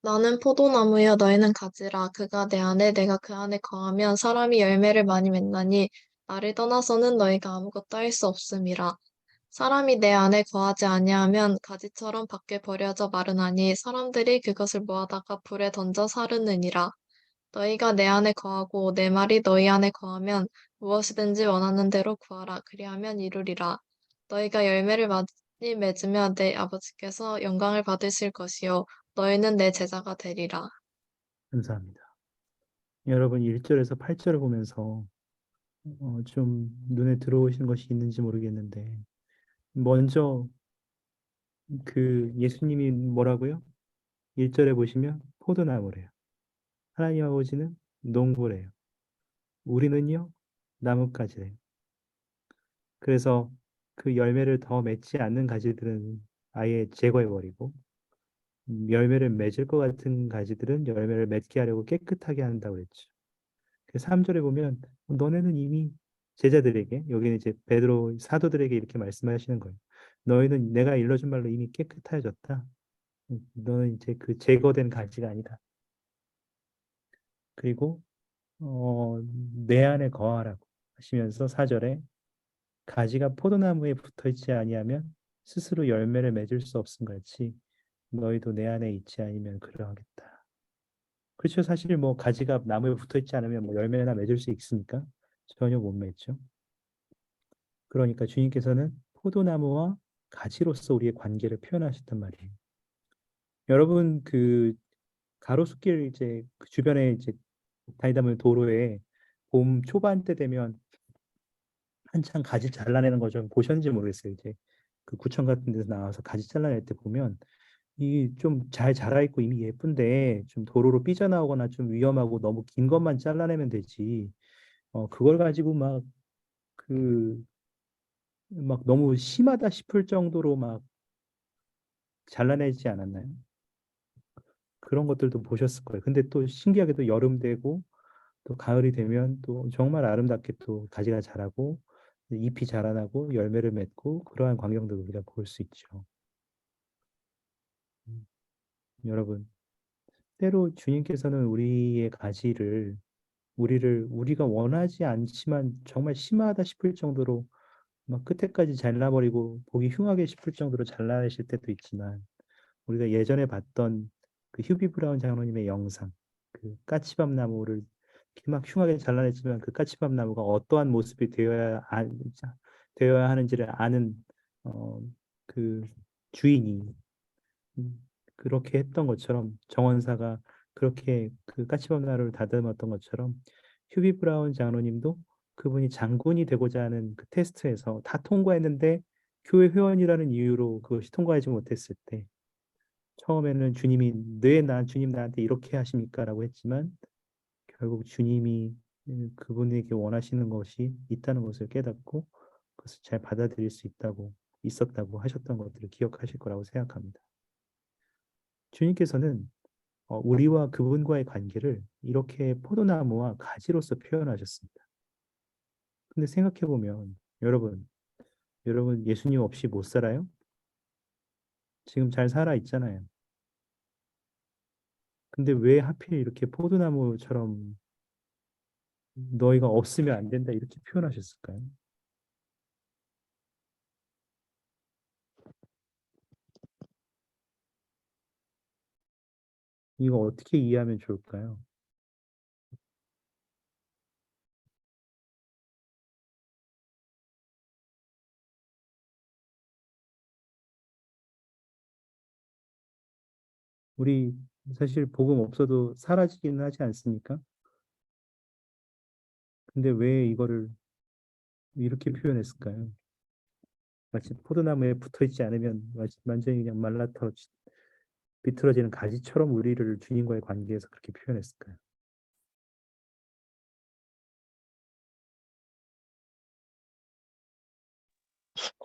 나는 포도나무여 너희는 가지라. 그가 내 안에 내가 그 안에 거하면 사람이 열매를 많이 맺나니 나를 떠나서는 너희가 아무것도 할 수 없음이라. 사람이 내 안에 거하지 아니하면 가지처럼 밖에 버려져 마르나니 사람들이 그것을 모아다가 불에 던져 사르느니라. 너희가 내 안에 거하고 내 말이 너희 안에 거하면 무엇이든지 원하는 대로 구하라. 그리하면 이루리라. 너희가 열매를 많이 맺으면 내 아버지께서 영광을 받으실 것이요 너희는 내 제자가 되리라. 감사합니다. 여러분 1절에서 8절을 보면서 좀 눈에 들어오신 것이 있는지 모르겠는데 먼저 예수님이 뭐라고요? 1절에 보시면 포도나무래요. 하나님 아버지는 농부래요. 우리는요 나뭇가지래요. 그래서 그 열매를 더 맺지 않는 가지들은 아예 제거해버리고 열매를 맺을 것 같은 가지들은 열매를 맺게 하려고 깨끗하게 한다고 그랬죠. 그 3절에 보면 너네는 이미 제자들에게 여기는 이제 베드로 사도들에게 이렇게 말씀하시는 거예요. 너희는 내가 일러준 말로 이미 깨끗해졌다. 너는 이제 그 제거된 가지가 아니다. 그리고 내 안에 거하라고 하시면서 4절에 가지가 포도나무에 붙어 있지 아니하면 스스로 열매를 맺을 수 없음 같이 너희도 내 안에 있지 아니면 그러하겠다. 그렇죠. 사실 뭐 가지가 나무에 붙어 있지 않으면 뭐 열매나 맺을 수 있습니까? 전혀 못 맺죠. 그러니까 주님께서는 포도나무와 가지로서 우리의 관계를 표현하셨단 말이에요. 여러분 가로수길 이제 그 주변에 이제 다니다 보면 도로에 봄 초반 때 되면 한창 가지 잘라내는 거 좀 보셨는지 모르겠어요. 이제 그 구청 같은 데서 나와서 가지 잘라낼 때 보면 이 좀 잘 자라 있고 이미 예쁜데 좀 도로로 삐져나오거나 좀 위험하고 너무 긴 것만 잘라내면 되지. 그걸 가지고 막 너무 심하다 싶을 정도로 막 잘라내지 않았나요? 그런 것들도 보셨을 거예요. 근데 또 신기하게도 여름 되고 또 가을이 되면 또 정말 아름답게 또 가지가 자라고 잎이 자라나고 열매를 맺고 그러한 광경들을 우리가 볼 수 있죠. 여러분, 때로 주님께서는 우리의 가지를 우리가 원하지 않지만 정말 심하다 싶을 정도로 막 끝에까지 잘라버리고 보기 흉하게 싶을 정도로 잘라내실 때도 있지만 우리가 예전에 봤던 그 휴비 브라운 장로님의 영상, 그 까치밥 나무를 이렇게 막 흉하게 잘라냈지만 그 까치밥 나무가 어떠한 모습이 되어야 하는지를 아는 어, 그 주인이 그렇게 했던 것처럼 정원사가 그렇게 그 까치밥 나루를 다듬었던 것처럼 휴비 브라운 장로님도 그분이 장군이 되고자 하는 그 테스트에서 다 통과했는데 교회 회원이라는 이유로 그것이 통과하지 못했을 때 처음에는 주님이 주님 나한테 이렇게 하십니까라고 했지만 결국 주님이 그분에게 원하시는 것이 있다는 것을 깨닫고 그것을 잘 받아들일 수 있었다고 하셨던 것들을 기억하실 거라고 생각합니다. 주님께서는 우리와 그분과의 관계를 이렇게 포도나무와 가지로서 표현하셨습니다. 근데 생각해 보면 여러분 예수님 없이 못 살아요? 지금 잘 살아 있잖아요. 근데 왜 하필 이렇게 포도나무처럼 너희가 없으면 안 된다 이렇게 표현하셨을까요? 이거 어떻게 이해하면 좋을까요? 우리 사실 복음 없어도 사라지기는 하지 않습니까? 근데 왜 이거를 이렇게 표현했을까요? 마치 포도나무에 붙어 있지 않으면 완전히 그냥 비틀어지는 가지처럼 우리를 주님과의 관계에서 그렇게 표현했을까요?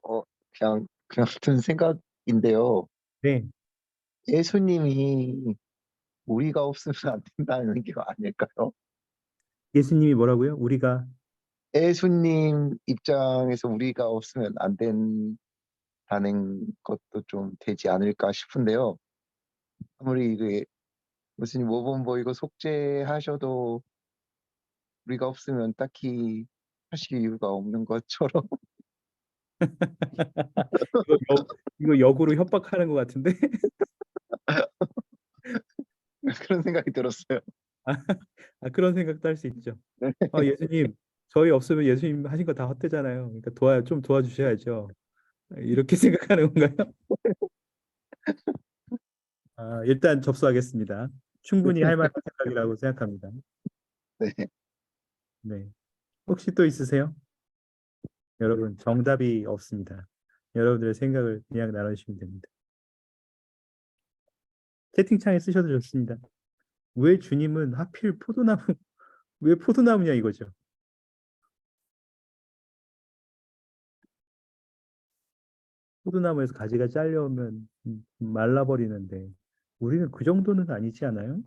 어, 그냥 든 생각인데요. 네, 예수님이 우리가 없으면 안 된다는 게 아닐까요? 예수님이 뭐라고요? 우리가 예수님 입장에서 우리가 없으면 안 된다는 것도 좀 되지 않을까 싶은데요. 아무리 이게 예수님 모범 보이고 속죄하셔도 우리가 없으면 딱히 하실 이유가 없는 것처럼 이거, 이거 역으로 협박하는 것 같은데? 그런 생각이 들었어요. 그런 생각도 할 수 있죠. 네. 예수님, 저희 없으면 예수님 하신 거 다 헛되잖아요. 그러니까 좀 도와주셔야죠. 이렇게 생각하는 건가요? 일단 접수하겠습니다. 충분히 할 만한 생각이라고 생각합니다. 네. 네. 혹시 또 있으세요? 여러분, 정답이 없습니다. 여러분들의 생각을 그냥 나눠주시면 됩니다. 채팅창에 쓰셔도 좋습니다. 왜 주님은 하필 왜 포도나무냐 이거죠. 포도나무에서 가지가 잘려오면 말라버리는데 우리는 그 정도는 아니지 않아요?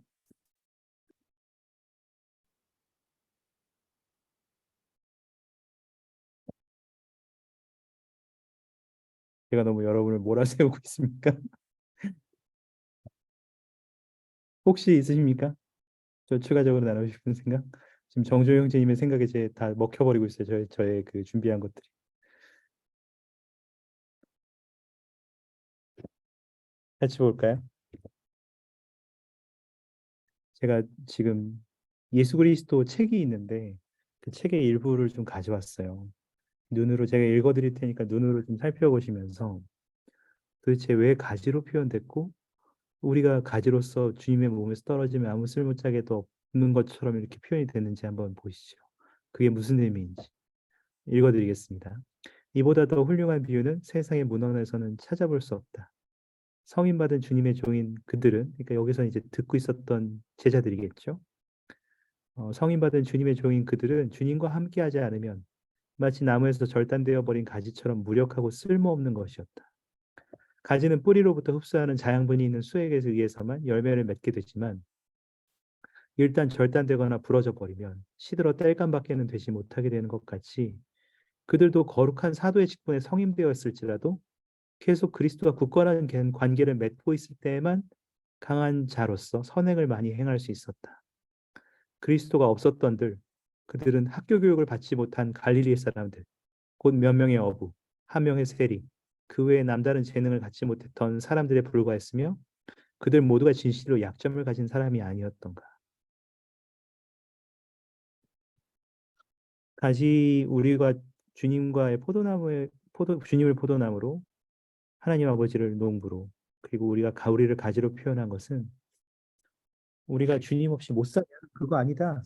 제가 너무 여러분을 몰아세우고 있습니까? 혹시 있으십니까? 저 추가적으로 나누고 싶은 생각? 지금 정조 형제님의 생각에 제 다 먹혀버리고 있어요. 저의 그 준비한 것들이. 같이 볼까요? 제가 지금 예수 그리스도 책이 있는데 그 책의 일부를 좀 가져왔어요. 눈으로 제가 읽어드릴 테니까 눈으로 좀 살펴보시면서 도대체 왜 가지로 표현됐고 우리가 가지로서 주님의 몸에서 떨어지면 아무 쓸모짝에도 없는 것처럼 이렇게 표현이 됐는지 한번 보시죠. 그게 무슨 의미인지 읽어드리겠습니다. 이보다 더 훌륭한 비유는 세상의 문헌에서는 찾아볼 수 없다. 성인 받은 주님의 종인 그들은, 그러니까 여기서 이제 듣고 있었던 제자들이겠죠. 성인 받은 주님의 종인 그들은 주님과 함께하지 않으면 마치 나무에서 절단되어 버린 가지처럼 무력하고 쓸모없는 것이었다. 가지는 뿌리로부터 흡수하는 자양분이 있는 수액에 의해서만 열매를 맺게 되지만 일단 절단되거나 부러져 버리면 시들어 땔감밖에는 되지 못하게 되는 것 같이 그들도 거룩한 사도의 직분에 성인되었을지라도 계속 그리스도와 굳건한 관계를 맺고 있을 때에만 강한 자로서 선행을 많이 행할 수 있었다. 그리스도가 없었던들, 그들은 학교 교육을 받지 못한 갈릴리의 사람들, 곧 몇 명의 어부, 한 명의 세리, 그 외에 남다른 재능을 갖지 못했던 사람들에 불과했으며 그들 모두가 진실로 약점을 가진 사람이 아니었던가. 다시 우리가 주님과의 주님을 포도나무로 하나님 아버지를 농부로 그리고 우리가 가우리를 가지로 표현한 것은 우리가 주님 없이 못 살면 그거 아니다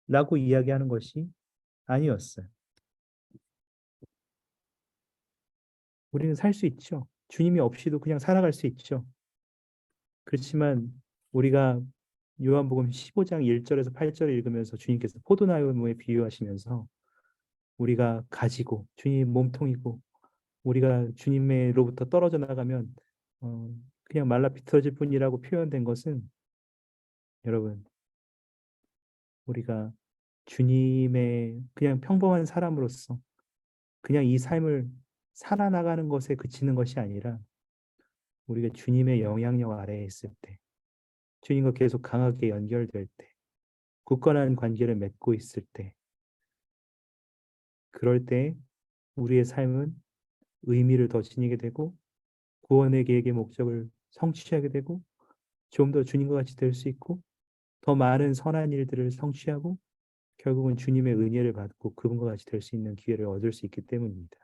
라고 이야기하는 것이 아니었어요. 우리는 살 수 있죠. 주님이 없이도 그냥 살아갈 수 있죠. 그렇지만 우리가 요한복음 15장 1절에서 8절을 읽으면서 주님께서 포도나무에 비유하시면서 우리가 가지고 주님 몸통이고 우리가 주님으로부터 떨어져 나가면 그냥 말라 비틀어질 뿐이라고 표현된 것은 여러분 우리가 주님의 그냥 평범한 사람으로서 그냥 이 삶을 살아나가는 것에 그치는 것이 아니라 우리가 주님의 영향력 아래에 있을 때 주님과 계속 강하게 연결될 때 굳건한 관계를 맺고 있을 때 그럴 때 우리의 삶은 의미를 더 지니게 되고 구원의 계획의 목적을 성취하게 되고 좀 더 주님과 같이 될 수 있고 더 많은 선한 일들을 성취하고 결국은 주님의 은혜를 받고 그분과 같이 될 수 있는 기회를 얻을 수 있기 때문입니다.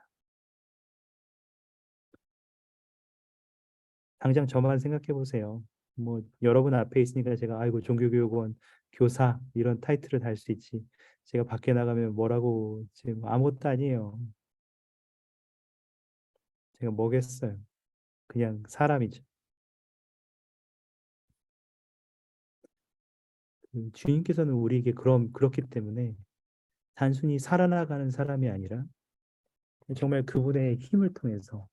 당장 저만 생각해 보세요. 뭐 여러분 앞에 있으니까 제가 아이고 종교교육원 교사 이런 타이틀을 달 수 있지. 제가 밖에 나가면 뭐라고 지금 아무것도 아니에요. 제가 뭐겠어요. 그냥 사람이죠. 주님께서는 우리에게 그렇기 때문에 단순히 살아나가는 사람이 아니라 정말 그분의 힘을 통해서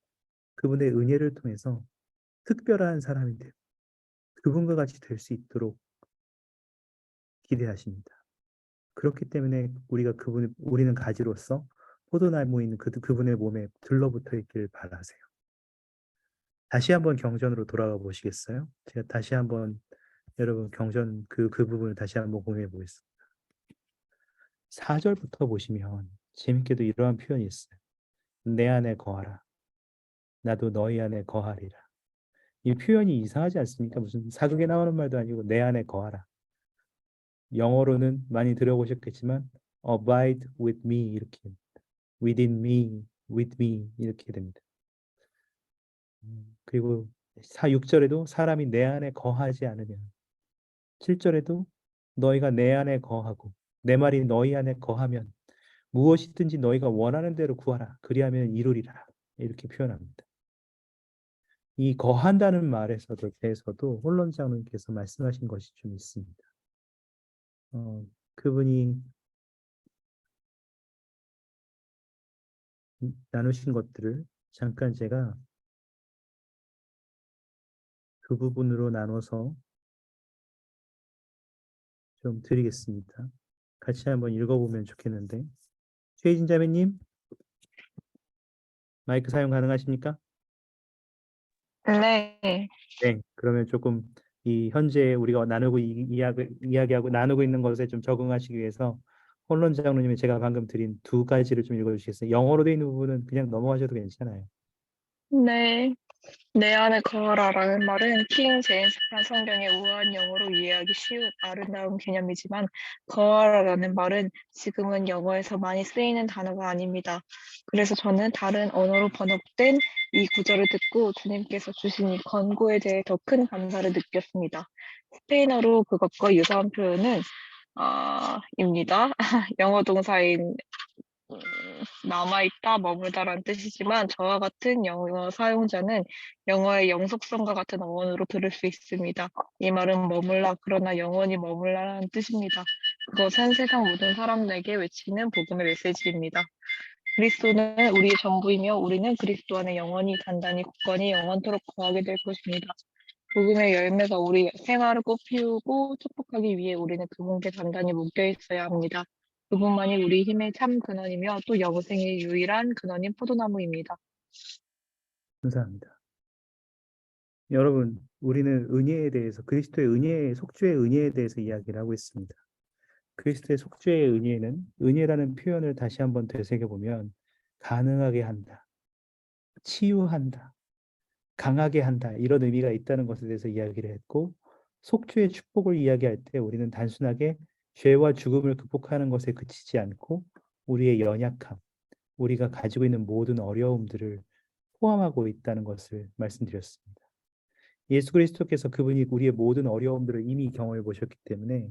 그분의 은혜를 통해서 특별한 사람이 되고 그분과 같이 될 수 있도록 기대하십니다. 그렇기 때문에 우리는 가지로서 포도나무 있는 그분의 몸에 들러붙어 있기를 바라세요. 다시 한번 경전으로 돌아가 보시겠어요? 제가 다시 한번 여러분 경전 그 부분을 다시 한번 공유해 보겠습니다. 4절부터 보시면 재밌게도 이러한 표현이 있어요. 내 안에 거하라. 나도 너희 안에 거하리라. 이 표현이 이상하지 않습니까? 무슨 사극에 나오는 말도 아니고 내 안에 거하라. 영어로는 많이 들어보셨겠지만 abide with me 이렇게 within me, with me 이렇게 됩니다. 그리고 6절에도 사람이 내 안에 거하지 않으면 7절에도 너희가 내 안에 거하고 내 말이 너희 안에 거하면 무엇이든지 너희가 원하는 대로 구하라. 그리하면 이루리라. 이렇게 표현합니다. 이 거한다는 말에서도 대해서도 홀론 장로님께서 말씀하신 것이 좀 있습니다. 그분이 나누신 것들을 잠깐 제가 그 부분으로 나눠서 좀 드리겠습니다. 같이 한번 읽어보면 좋겠는데 최혜진 자매님 마이크 사용 가능하십니까? 네. 네. 그러면 조금 이 현재 우리가 나누고 이야기하고 나누고 있는 것에 좀 적응하시기 위해서 홀론 장로님이 제가 방금 드린 두 가지를 좀 읽어주시겠어요? 영어로 되어 있는 부분은 그냥 넘어가셔도 괜찮아요. 네. 내 안에 거하라라는 말은 킹 제임스판 성경의 우아한 영어로 이해하기 쉬운 아름다운 개념이지만 거하라라는 말은 지금은 영어에서 많이 쓰이는 단어가 아닙니다. 그래서 저는 다른 언어로 번역된 이 구절을 듣고 주님께서 주신 이 권고에 대해 더 큰 감사를 느꼈습니다. 스페인어로 그것과 유사한 표현은 입니다. 영어 동사인 남아있다, 머물다라는 뜻이지만 저와 같은 영어 사용자는 영어의 영속성과 같은 어원으로 들을 수 있습니다. 이 말은 머물라, 그러나 영원히 머물라라는 뜻입니다. 그것은 세상 모든 사람들에게 외치는 복음의 메시지입니다. 그리스도는 우리의 전부이며 우리는 그리스도 안에 영원히 단단히 굳건히 영원토록 거하게 될 것입니다. 복음의 열매가 우리 생활을 꽃피우고 축복하기 위해 우리는 그 몸에 단단히 묶여 있어야 합니다. 그분만이 우리 힘의 참 근원이며 또 영생의 유일한 근원인 포도나무입니다. 감사합니다. 여러분, 우리는 은혜에 대해서 그리스도의 은혜, 속죄의 은혜에 대해서 이야기를 하고 있습니다. 그리스도의 속죄의 은혜는 은혜라는 표현을 다시 한번 되새겨 보면 가능하게 한다, 치유한다, 강하게 한다 이런 의미가 있다는 것에 대해서 이야기를 했고 속죄의 축복을 이야기할 때 우리는 단순하게 죄와 죽음을 극복하는 것에 그치지 않고 우리의 연약함, 우리가 가지고 있는 모든 어려움들을 포함하고 있다는 것을 말씀드렸습니다. 예수 그리스도께서 그분이 우리의 모든 어려움들을 이미 경험해 보셨기 때문에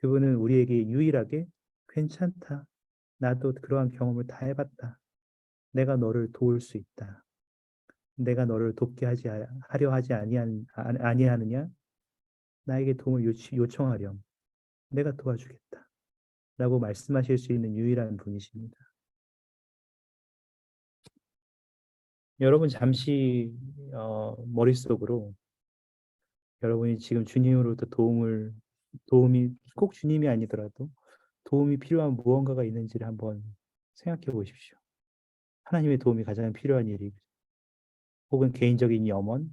그분은 우리에게 유일하게 괜찮다. 나도 그러한 경험을 다 해봤다. 내가 너를 도울 수 있다. 내가 너를 돕게 하려 하지 아니하느냐? 나에게 도움을 요청하렴. 내가 도와주겠다. 라고 말씀하실 수 있는 유일한 분이십니다. 여러분 잠시 머릿속으로 여러분이 지금 주님으로부터 도움이 꼭 주님이 아니더라도 도움이 필요한 무언가가 있는지를 한번 생각해 보십시오. 하나님의 도움이 가장 필요한 일이 혹은 개인적인 염원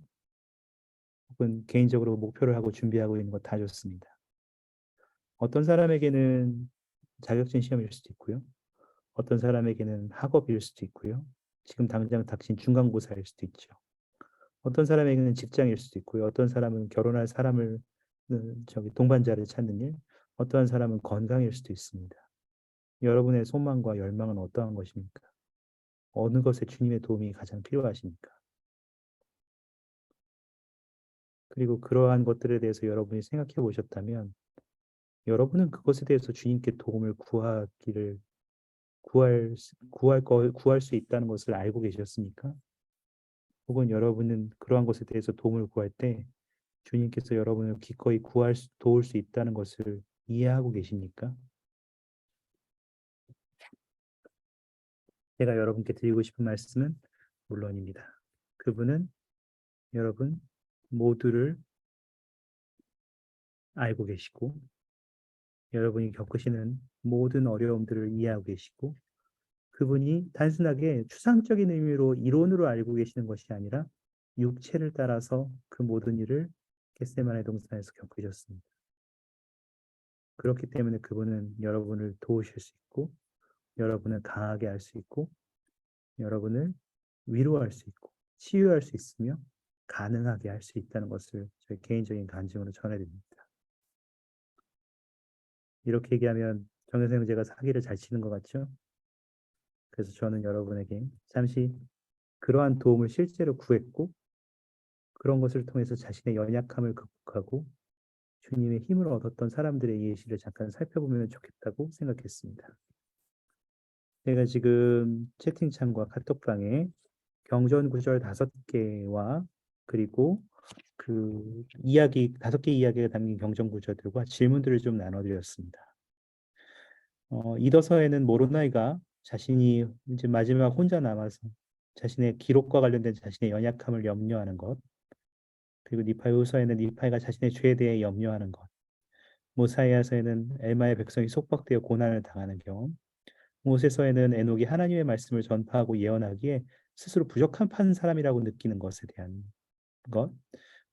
혹은 개인적으로 목표를 하고 준비하고 있는 것 다 좋습니다. 어떤 사람에게는 자격증 시험일 수도 있고요. 어떤 사람에게는 학업일 수도 있고요. 지금 당장 닥친 중간고사일 수도 있죠. 어떤 사람에게는 직장일 수도 있고요. 어떤 사람은 결혼할 사람을 동반자를 찾는 일, 어떠한 사람은 건강일 수도 있습니다. 여러분의 소망과 열망은 어떠한 것입니까? 어느 것에 주님의 도움이 가장 필요하십니까? 그리고 그러한 것들에 대해서 여러분이 생각해 보셨다면 여러분은 그것에 대해서 주님께 도움을 구할 수 있다는 것을 알고 계셨습니까? 혹은 여러분은 그러한 것에 대해서 도움을 구할 때 주님께서 여러분을 기꺼이 도울 수 있다는 것을 이해하고 계십니까? 제가 여러분께 드리고 싶은 말씀은 물론입니다. 그분은 여러분 모두를 알고 계시고 여러분이 겪으시는 모든 어려움들을 이해하고 계시고 그분이 단순하게 추상적인 의미로 이론으로 알고 계시는 것이 아니라 육체를 따라서 그 모든 일을 겟세마네 동산에서 겪으셨습니다. 그렇기 때문에 그분은 여러분을 도우실 수 있고 여러분을 강하게 할 수 있고 여러분을 위로할 수 있고 치유할 수 있으며 가능하게 할 수 있다는 것을 저희 개인적인 간증으로 전해드립니다. 이렇게 얘기하면 정혜성 형제가 사기를 잘 치는 것 같죠? 그래서 저는 여러분에게 잠시 그러한 도움을 실제로 구했고 그런 것을 통해서 자신의 연약함을 극복하고 주님의 힘을 얻었던 사람들의 예시를 잠깐 살펴보면 좋겠다고 생각했습니다. 제가 지금 채팅창과 카톡방에 경전 구절 5개와 그리고 그 이야기 5개 이야기가 담긴 경전 구절들과 질문들을 좀 나눠드렸습니다. 이더서에는 모로나이가 자신이 이제 마지막 혼자 남아서 자신의 기록과 관련된 자신의 연약함을 염려하는 것, 그리고 니파이후서에는 니파이가 자신의 죄에 대해 염려하는 것, 모사이아서에는 엘마의 백성이 속박되어 고난을 당하는 경험, 모세서에는 에녹이 하나님의 말씀을 전파하고 예언하기에 스스로 부족한 사람이라고 느끼는 것에 대한 것,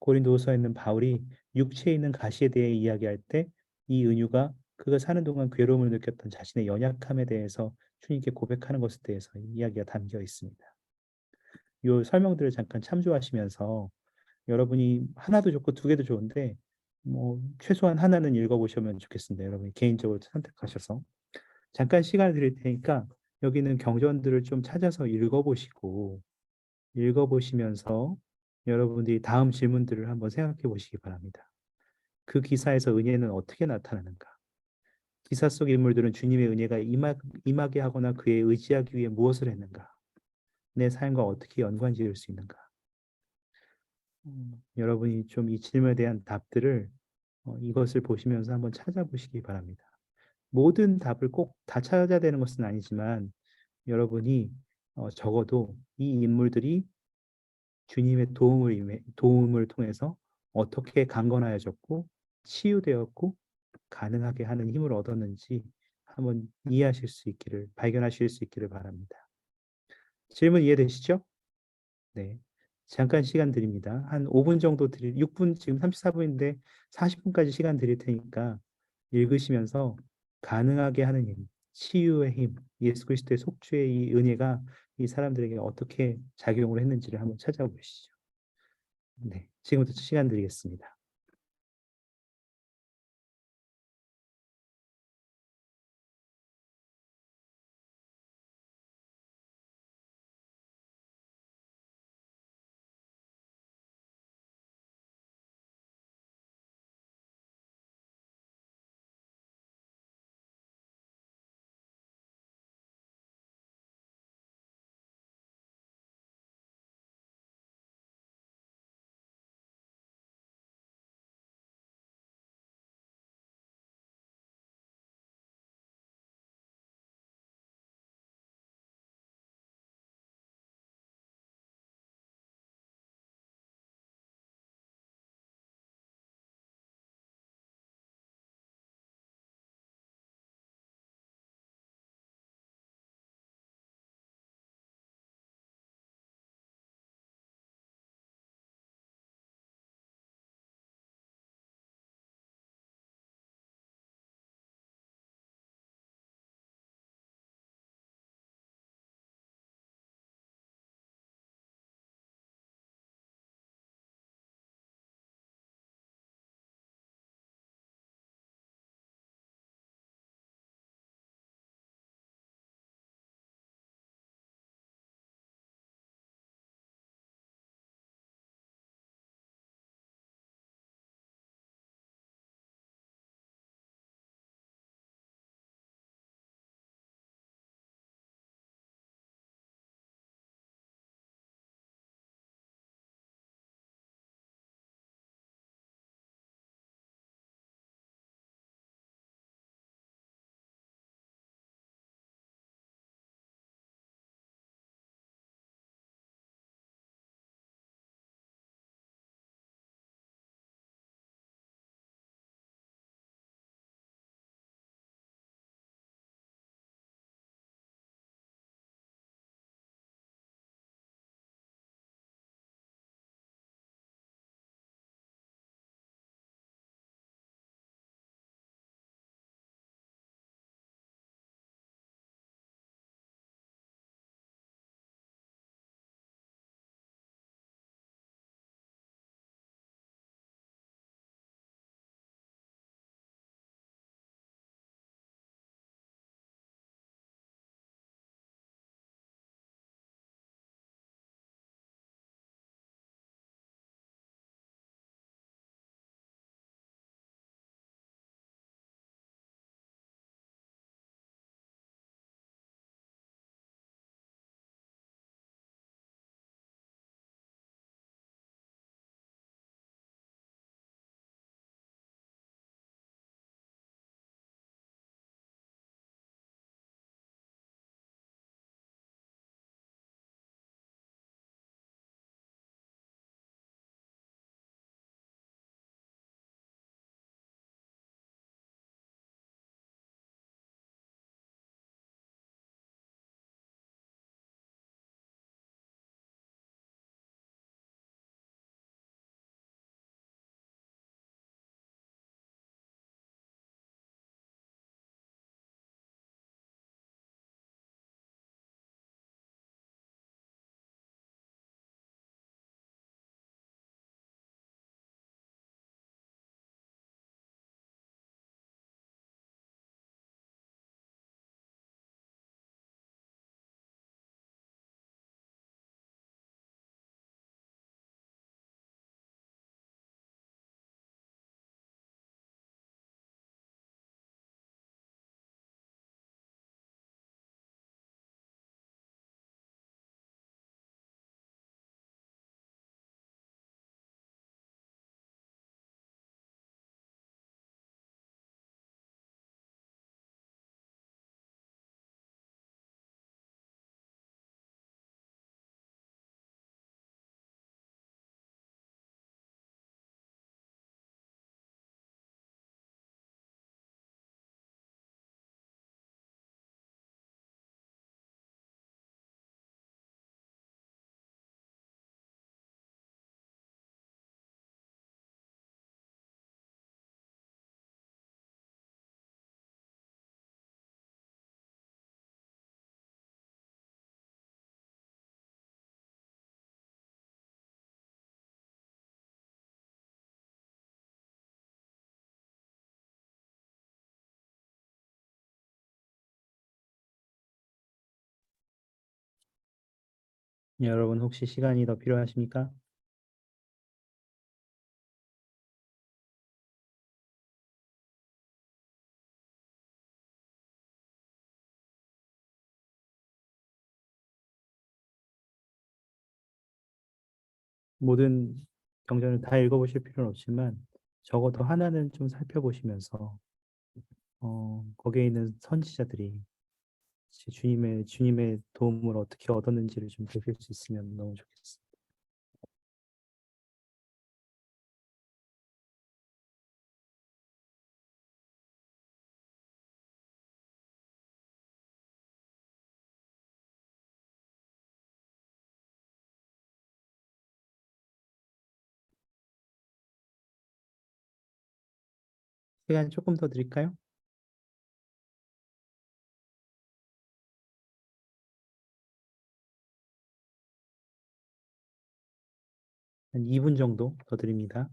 고린도후서에는 바울이 육체에 있는 가시에 대해 이야기할 때 이 은유가 그가 사는 동안 괴로움을 느꼈던 자신의 연약함에 대해서 주님께 고백하는 것에 대해서 이야기가 담겨 있습니다. 이 설명들을 잠깐 참조하시면서 여러분이 하나도 좋고 2개도 좋은데 뭐 최소한 하나는 읽어보시면 좋겠습니다. 여러분이 개인적으로 선택하셔서 잠깐 시간을 드릴 테니까 여기는 경전들을 좀 찾아서 읽어보시면서 여러분들이 다음 질문들을 한번 생각해 보시기 바랍니다. 그 기사에서 은혜는 어떻게 나타나는가? 기사 속 인물들은 주님의 은혜가 임하게 하거나 그에 의지하기 위해 무엇을 했는가? 내 삶과 어떻게 연관 지을 수 있는가? 여러분이 좀 이 질문에 대한 답들을 이것을 보시면서 한번 찾아보시기 바랍니다. 모든 답을 꼭 다 찾아야 되는 것은 아니지만 여러분이 적어도 이 인물들이 주님의 도움을 통해서 어떻게 강건하여졌고 치유되었고 가능하게 하는 힘을 얻었는지 한번 발견하실 수 있기를 바랍니다. 질문 이해되시죠? 네. 잠깐 시간 드립니다. 한 5분 정도 6분, 지금 34분인데 40분까지 시간 드릴 테니까 읽으시면서 가능하게 하는 힘, 치유의 힘, 예수 그리스도의 속죄의 이 은혜가 이 사람들에게 어떻게 작용을 했는지를 한번 찾아보시죠. 네, 지금부터 시간 드리겠습니다. 여러분 혹시 시간이 더 필요하십니까? 모든 경전을 다 읽어보실 필요는 없지만 적어도 하나는 좀 살펴보시면서 거기에 있는 선지자들이 주님의 도움을 어떻게 얻었는지를 좀 보실 수 있으면 너무 좋겠습니다. 시간 조금 더 드릴까요? 한 2분 정도 더 드립니다.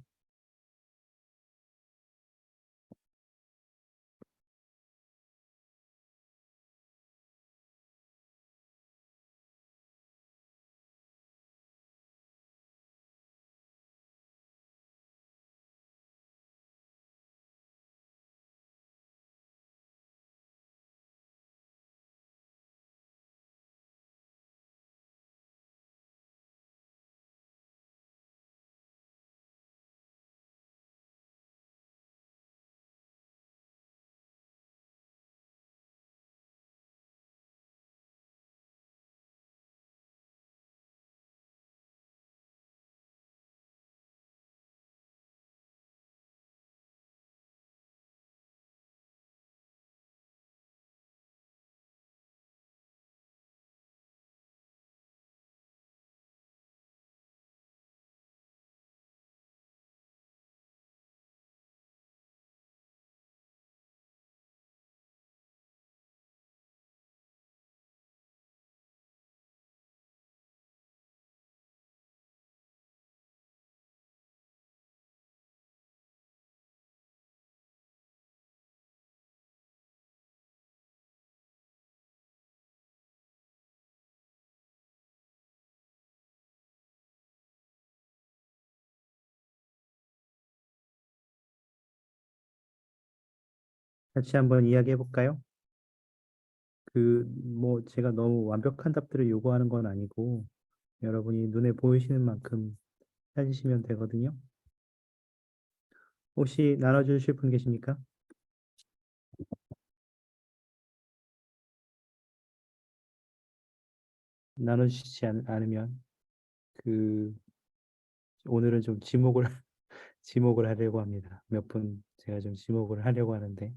같이 한번 이야기해 볼까요? 뭐 제가 너무 완벽한 답들을 요구하는 건 아니고 여러분이 눈에 보이시는 만큼 찾으시면 되거든요. 혹시 나눠주실 분 계십니까? 나눠주시지 않으면 그 오늘은 좀 지목을 지목을 하려고 합니다. 몇 분 제가 좀 지목을 하려고 하는데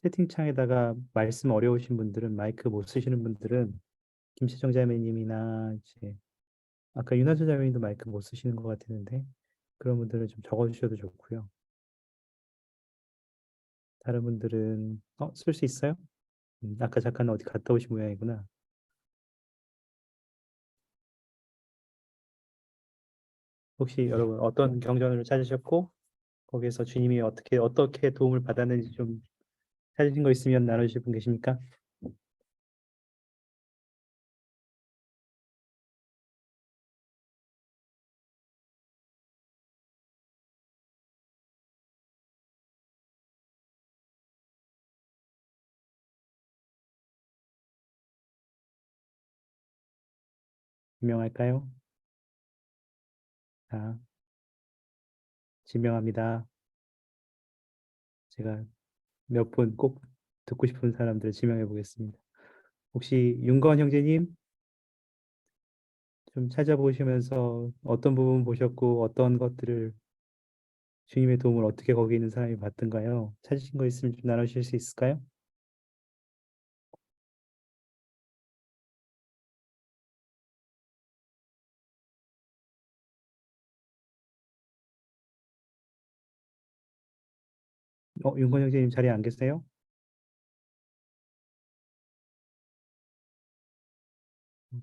채팅창에다가 말씀 어려우신 분들은 마이크 못 쓰시는 분들은 김채정 자매님이나 이제 아까 윤하수 자매님도 마이크 못 쓰시는 것 같았는데 그런 분들은 좀 적어주셔도 좋고요. 다른 분들은 쓸 수 있어요? 아까 잠깐 어디 갔다 오신 모양이구나. 혹시 여러분 어떤 경전을 찾으셨고 거기에서 주님이 어떻게 도움을 받았는지 좀 찾으신 거 있으면 나눠주실 분 계십니까? 지명할까요? 자, 지명합니다. 제가 몇 분 꼭 듣고 싶은 사람들을 지명해 보겠습니다. 혹시 윤건 형제님 좀 찾아보시면서 어떤 부분 보셨고 어떤 것들을 주님의 도움을 어떻게 거기 있는 사람이 받던가요? 찾으신 거 있으면 좀 나누실 수 있을까요? 윤건 형제님 자리에 안 계세요?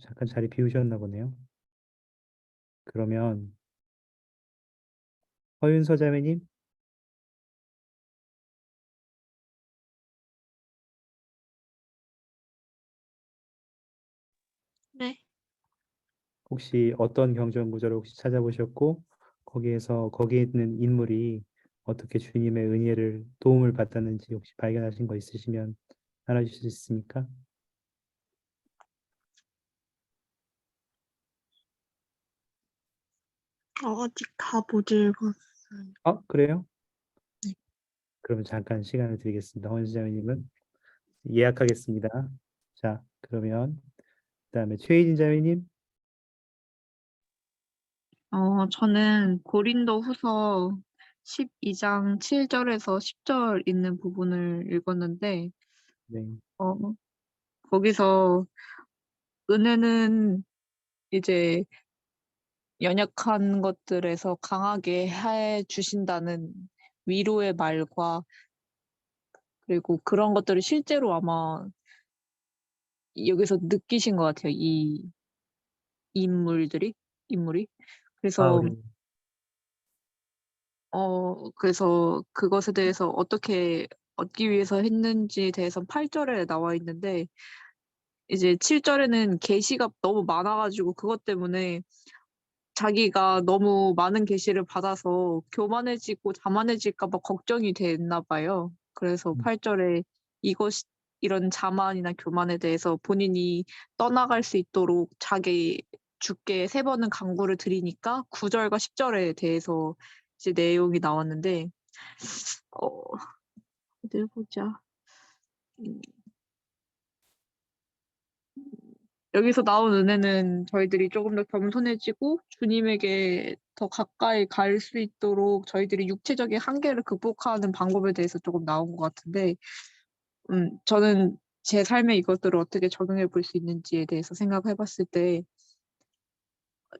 잠깐 자리 비우셨나 보네요. 그러면 허윤서 자매님 혹시 어떤 경전 구절을 혹시 찾아보셨고 거기에 있는 인물이 어떻게 주님의 은혜를 도움을 받았는지 혹시 발견하신 거 있으시면 나눠주실 수 있습니까? 아직 다 못 읽었어요. 그래요? 네. 그러면 잠깐 시간을 드리겠습니다. 헌신자매님은 예약하겠습니다. 자, 그러면 그다음에 최희진 자매님. 저는 고린도 후서 12장 7절에서 10절 있는 부분을 읽었는데, 네. 어, 거기서 은혜는 이제 연약한 것들에서 강하게 해 주신다는 위로의 말과, 그리고 그런 것들을 실제로 아마 여기서 느끼신 것 같아요. 이 인물이. 그래서, 바울이 그래서 그것에 대해서 어떻게 얻기 위해서 했는지에 대해서 8절에 나와 있는데, 이제 7절에는 계시가 너무 많아 가지고 그것 때문에 자기가 너무 많은 계시를 받아서 교만해지고 자만해질까 봐 걱정이 됐나 봐요. 그래서 8절에 이것 이런 자만이나 교만에 대해서 본인이 떠나갈 수 있도록 자기 주께 3번은 간구를 드리니까 9절과 10절에 대해서 이제 내용이 나왔는데, 어디 보자. 여기서 나온 은혜는 저희들이 조금 더 겸손해지고 주님에게 더 가까이 갈 수 있도록 저희들이 육체적인 한계를 극복하는 방법에 대해서 조금 나온 것 같은데, 저는 제 삶에 이것들을 어떻게 적용해 볼 수 있는지에 대해서 생각해 봤을 때,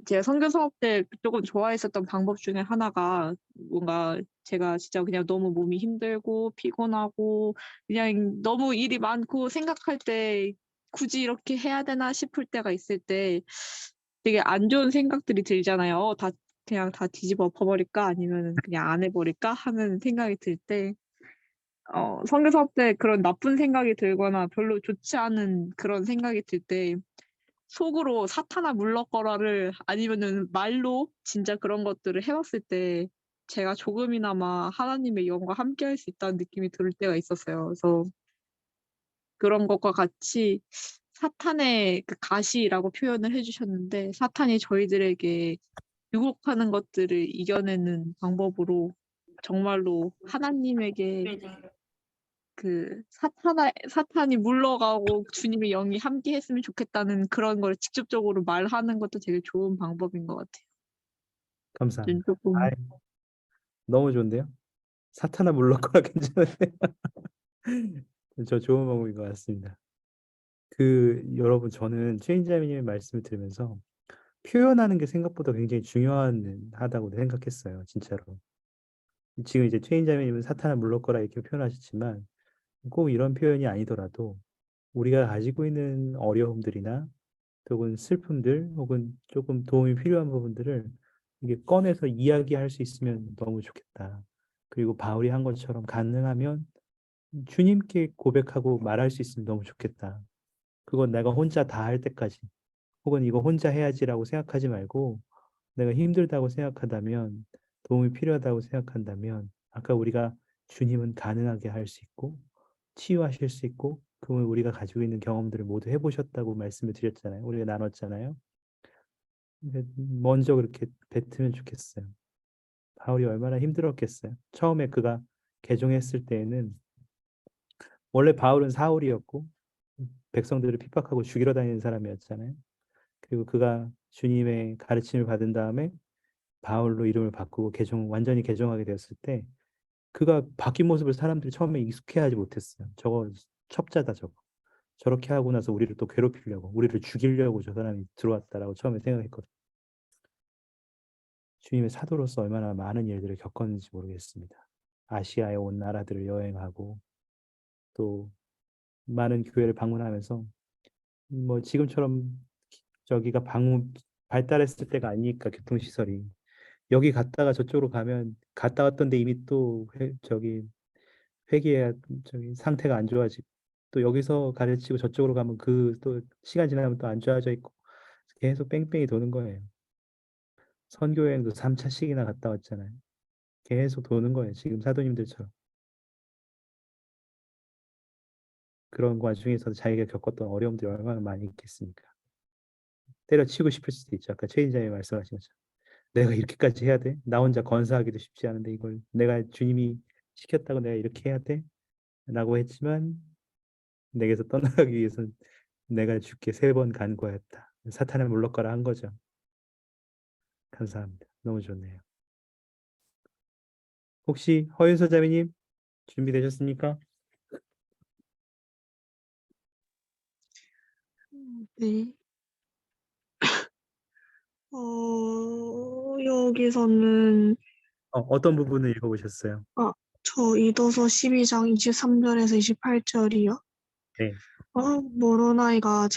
제가 선교 사업 때 조금 좋아했었던 방법 중에 하나가, 뭔가 제가 진짜 그냥 너무 몸이 힘들고 피곤하고 그냥 너무 일이 많고 생각할 때 '굳이 이렇게 해야 되나?' 싶을 때가 있을 때 되게 안 좋은 생각들이 들잖아요. 그냥 다 뒤집어 엎어 버릴까 아니면은 그냥 안 해 버릴까 하는 생각이 들 때, 선교 사업 때 그런 나쁜 생각이 들거나 별로 좋지 않은 그런 생각이 들 때 속으로 '사탄아 물러거라.'를, 아니면은 말로 진짜 그런 것들을 해 봤을 때 제가 조금이나마 하나님의 영과 함께할 수 있다는 느낌이 들 때가 있었어요. 그래서 그런 것과 같이 사탄의 그 가시라고 표현을 해 주셨는데, 사탄이 저희들에게 유혹하는 것들을 이겨내는 방법으로 정말로 하나님에게 그 사탄이 물러가고 주님의 영이 함께했으면 좋겠다는 그런 걸 직접적으로 말하는 것도 되게 좋은 방법인 것 같아요. 좀 감사합니다. 조금 너무 좋은데요? 사탄아 물러거라 괜찮은데요? 저 좋은 방법인 것 같습니다. 여러분 저는 최인자매님의 말씀을 들으면서 표현하는 게 생각보다 굉장히 중요하다고 생각했어요. 진짜로. 지금 이제 최인자매님은 사탄아 물러거라 이렇게 표현하셨지만 꼭 이런 표현이 아니더라도 우리가 가지고 있는 어려움들이나 혹은 슬픔들 혹은 조금 도움이 필요한 부분들을 이게 꺼내서 이야기할 수 있으면 너무 좋겠다. 그리고 바울이 한 것처럼 가능하면 주님께 고백하고 말할 수 있으면 너무 좋겠다. 그건 내가 혼자 다 할 때까지 혹은 이거 혼자 해야지라고 생각하지 말고 내가 힘들다고 생각한다면 도움이 필요하다고 생각한다면 아까 우리가 주님은 가능하게 할 수 있고 치유하실 수 있고 그분 우리가 가지고 있는 경험들을 모두 해보셨다고 말씀을 드렸잖아요. 우리가 나눴잖아요. 먼저 그렇게 뱉으면 좋겠어요. 바울이 얼마나 힘들었겠어요. 처음에 그가 개종했을 때에는 원래 바울은 사울이었고 백성들을 핍박하고 죽이러 다니는 사람이었잖아요. 그리고 그가 주님의 가르침을 받은 다음에 바울로 이름을 바꾸고 완전히 개종하게 되었을 때 그가 바뀐 모습을 사람들이 처음에 익숙해하지 못했어요. 저거 첩자다 저거. 저렇게 하고 나서 우리를 또 괴롭히려고, 우리를 죽이려고 저 사람이 들어왔다라고 처음에 생각했거든요. 주님의 사도로서 얼마나 많은 일들을 겪었는지 모르겠습니다. 아시아에 온 나라들을 여행하고 또 많은 교회를 방문하면서 뭐 지금처럼 저기가 발달했을 때가 아니니까 교통시설이 여기 갔다가 저쪽으로 가면 갔다 왔던데 이미 또 회기해야 상태가 안 좋아지고 또 여기서 가르치고 저쪽으로 가면 그 또 시간 지나면 또 안 좋아져 있고 계속 뺑뺑이 도는 거예요. 선교여행도 3차씩이나 갔다 왔잖아요. 계속 도는 거예요. 지금 사도님들처럼. 그런 와중에서도 자기가 겪었던 어려움들이 얼마나 많이 있겠습니까? 때려치고 싶을 수도 있죠. 아까 최 인자님이 말씀하신 것처럼. 내가 이렇게까지 해야 돼? 나 혼자 건사하기도 쉽지 않은데 이걸 내가 주님이 시켰다고 내가 이렇게 해야 돼? 라고 했지만 내게서 떠나가기 위해서는 내가 주께 3번 간구하였다. 사탄을 물러가라 한 거죠. 감사합니다. 너무 좋네요. 혹시 허윤서 자매님 준비되셨습니까? 네. 여기서는 어떤 부분을 읽어보셨어요? 저 이도서 12장 23절에서 28절이요. 네. 모로나이가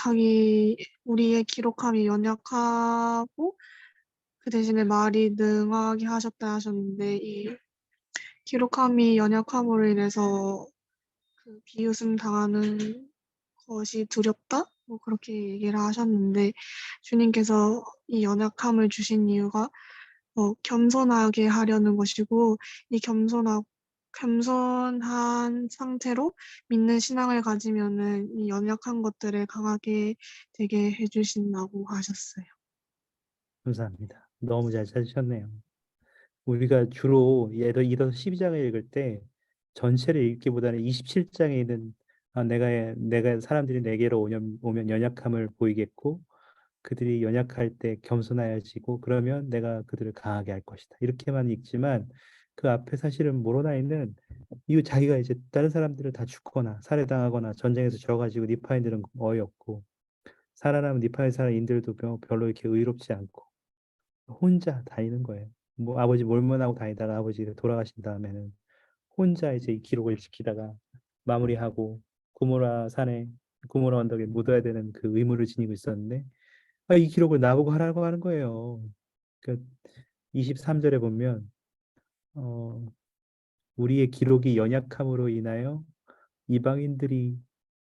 우리의 기록함이 연약하고 그 대신에 말이 능하게 하셨다 하셨는데, 이 기록함이 연약함으로 인해서 그 비웃음 당하는 것이 두렵다? 뭐 그렇게 얘기를 하셨는데, 주님께서 이 연약함을 주신 이유가 겸손하게 하려는 것이고, 이 겸손한 상태로 믿는 신앙을 가지면은 이 연약한 것들을 강하게 되게 해주신다고 하셨어요. 감사합니다. 너무 잘 찾으셨네요. 우리가 주로 이더서 12장을 읽을 때 전체를 읽기보다는 27장에 있는 내가 사람들이 내게로 오면 연약함을 보이겠고 그들이 연약할 때 겸손하여지고 그러면 내가 그들을 강하게 할 것이다. 이렇게만 읽지만 그 앞에 사실은 모로나이는 이거 자기가 이제 다른 사람들을 다 죽거나 살해당하거나 전쟁에서 져가지고 니파인들은 어이없고 살아남은 니파에 사는 인들도 별로 이렇게 의롭지 않고 혼자 다니는 거예요. 뭐 아버지 몰면하고 다니다가 아버지가 돌아가신 다음에는 혼자 이제 이 기록을 지키다가 마무리하고 구모라 언덕에 묻어야 되는 그 의무를 지니고 있었는데 이 기록을 나보고 하라고 하는 거예요. 그 23절에 보면 어, 우리의 기록이 연약함으로 인하여 이방인들이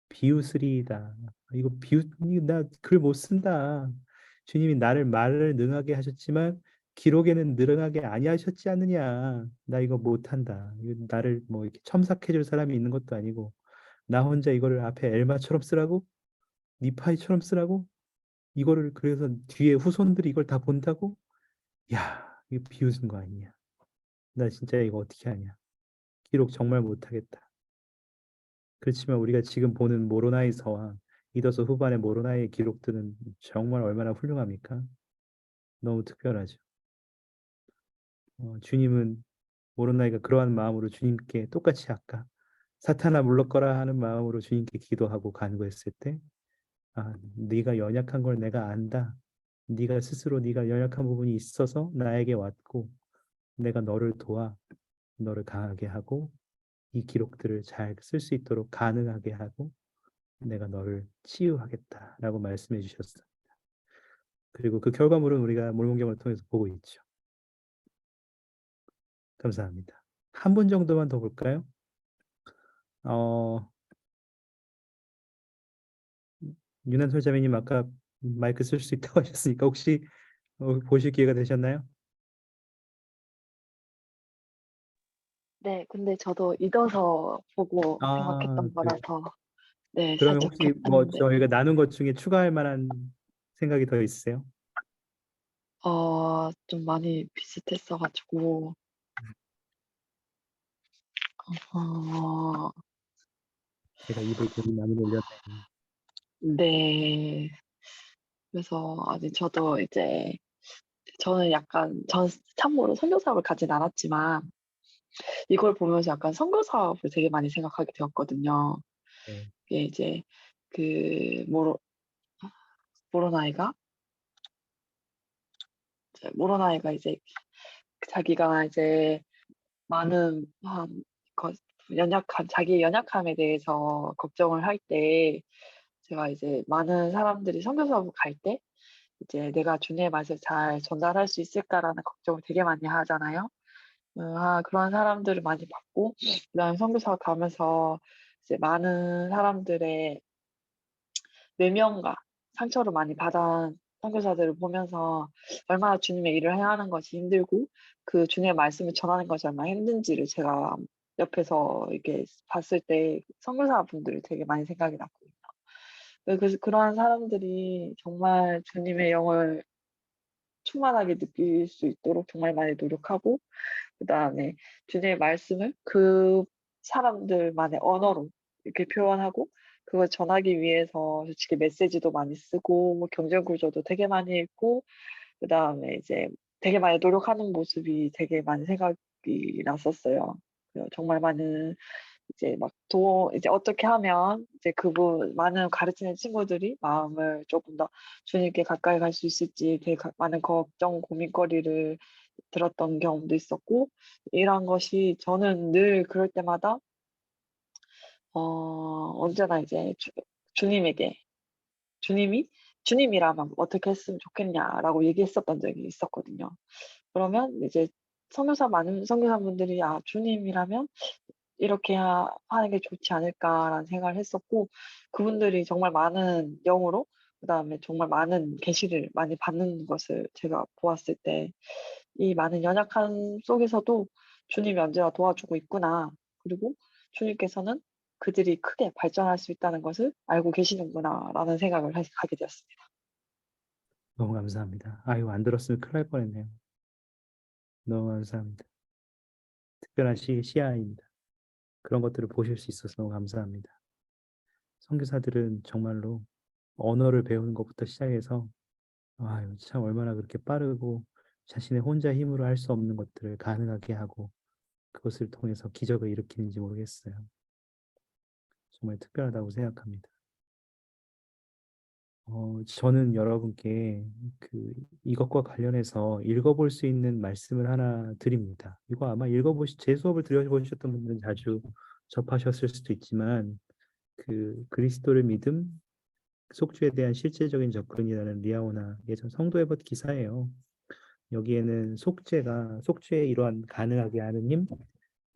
비웃으리이다. 이거 나 글 못 쓴다. 주님이 나를 말을 능하게 하셨지만 기록에는 능하게 아니하셨지 않느냐. 나 이거 못한다. 이거 나를 뭐 이렇게 첨삭해 줄 사람이 있는 것도 아니고 나 혼자 이거를 앞에 엘마처럼 쓰라고? 니파이처럼 쓰라고? 이거를 그래서 뒤에 후손들이 이걸 다 본다고? 야, 이거 비웃은 거 아니냐. 나 진짜 이거 어떻게 하냐. 기록 정말 못하겠다. 그렇지만 우리가 지금 보는 모로나이서와 이더서 후반의 모로나이의 기록들은 정말 얼마나 훌륭합니까? 너무 특별하죠. 주님은 모로나이가 그러한 마음으로 주님께 똑같이 아까 사탄아 물러거라 하는 마음으로 주님께 기도하고 간구했을 때 네가 연약한 걸 내가 안다. 네가 스스로 네가 연약한 부분이 있어서 나에게 왔고 내가 너를 도와 너를 강하게 하고 이 기록들을 잘 쓸 수 있도록 가능하게 하고 내가 너를 치유하겠다라고 말씀해 주셨어요. 그리고 그 결과물은 우리가 몰몬경을 통해서 보고 있죠. 감사합니다. 한 분 정도만 더 볼까요? 윤한솔 자매님 아까 마이크 쓸 수 있다고 하셨으니까 혹시 보실 기회가 되셨나요? 네, 근데 저도 이더서 보고 생각했던 그래요. 거라서 네, 그러면 살짝 혹시 뭐 겹쳤는데 저희가 나눈 것 중에 추가할 만한 생각이 더 있으세요? 좀 많이 비슷했어가지고 어, 제가 입을 괜히 많이 놀렸네. 네, 그래서 아니 저도 이제 저는 약간 전 참고로 선교 사업을 가진 않았지만 이걸 보면서 약간 선교 사업을 되게 많이 생각하게 되었거든요. 네. 이게 이제 그 모로나이가 이제 자기가 이제 많은 자기의 연약함에 대해서 걱정을 할 때 제가 이제 많은 사람들이 선교 사업을 갈 때 이제 내가 주님의 말씀을 잘 전달할 수 있을까라는 걱정을 되게 많이 하잖아요. 그런 사람들을 많이 봤고 그다음에 선교 사업 가면서 이제 많은 사람들의 외면과 상처를 많이 선교사들을 보면서 얼마나 주님의 일을 해야 하는 것이 힘들고 그 주님의 말씀을 전하는 것이 얼마나 힘든지를 제가 옆에서 이렇게 봤을 때 선교사분들이 되게 많이 생각이 났거든요. 그래서 그러한 사람들이 정말 주님의 영을 충만하게 느낄 수 있도록 정말 많이 노력하고 그다음에 주님의 말씀을 그 사람들만의 언어로 이렇게 표현하고 그걸 전하기 위해서 솔직히 메시지도 많이 쓰고 뭐 경전 구조도 되게 많이 읽고 그다음에 이제 되게 많이 노력하는 모습이 되게 많이 생각이 났었어요. 정말 많은 이제 막 이제 어떻게 하면 이제 그분 많은 가르치는 친구들이 마음을 조금 더 주님께 가까이 갈 수 있을지 되게 많은 걱정, 고민거리를 들었던 경험도 있었고 이런 것이 저는 늘 그럴 때마다 언제나 이제 주님에게 주님이라면 어떻게 했으면 좋겠냐라고 얘기했었던 적이 있었거든요. 그러면 이제 많은 선교사분들이 주님이라면 이렇게 하는 게 좋지 않을까라는 생각을 했었고 그분들이 정말 많은 영으로 그다음에 정말 많은 계시를 많이 받는 것을 제가 보았을 때 이 많은 연약함 속에서도 주님이 언제나 도와주고 있구나. 그리고 주님께서는 그들이 크게 발전할 수 있다는 것을 알고 계시는구나라는 생각을 하게 되었습니다. 너무 감사합니다. 아유, 안 들었으면 큰일 날 뻔했네요. 너무 감사합니다. 특별한 시야입니다. 그런 것들을 보실 수 있어서 너무 감사합니다. 선교사들은 정말로 언어를 배우는 것부터 시작해서 아유, 참 얼마나 그렇게 빠르고 자신의 혼자 힘으로 할 수 없는 것들을 가능하게 하고 그것을 통해서 기적을 일으키는지 모르겠어요. 정말 특별하다고 생각합니다. 저는 여러분께 이것과 관련해서 읽어볼 수 있는 말씀을 하나 드립니다. 이거 아마 제 수업을 들어보셨던 분들은 자주 접하셨을 수도 있지만, 그리스도를 믿음, 속주에 대한 실제적인 접근이라는 리아오나 예전 성도 에봇 기사예요. 여기에는 속죄의 이러한 가능하게 하는 힘,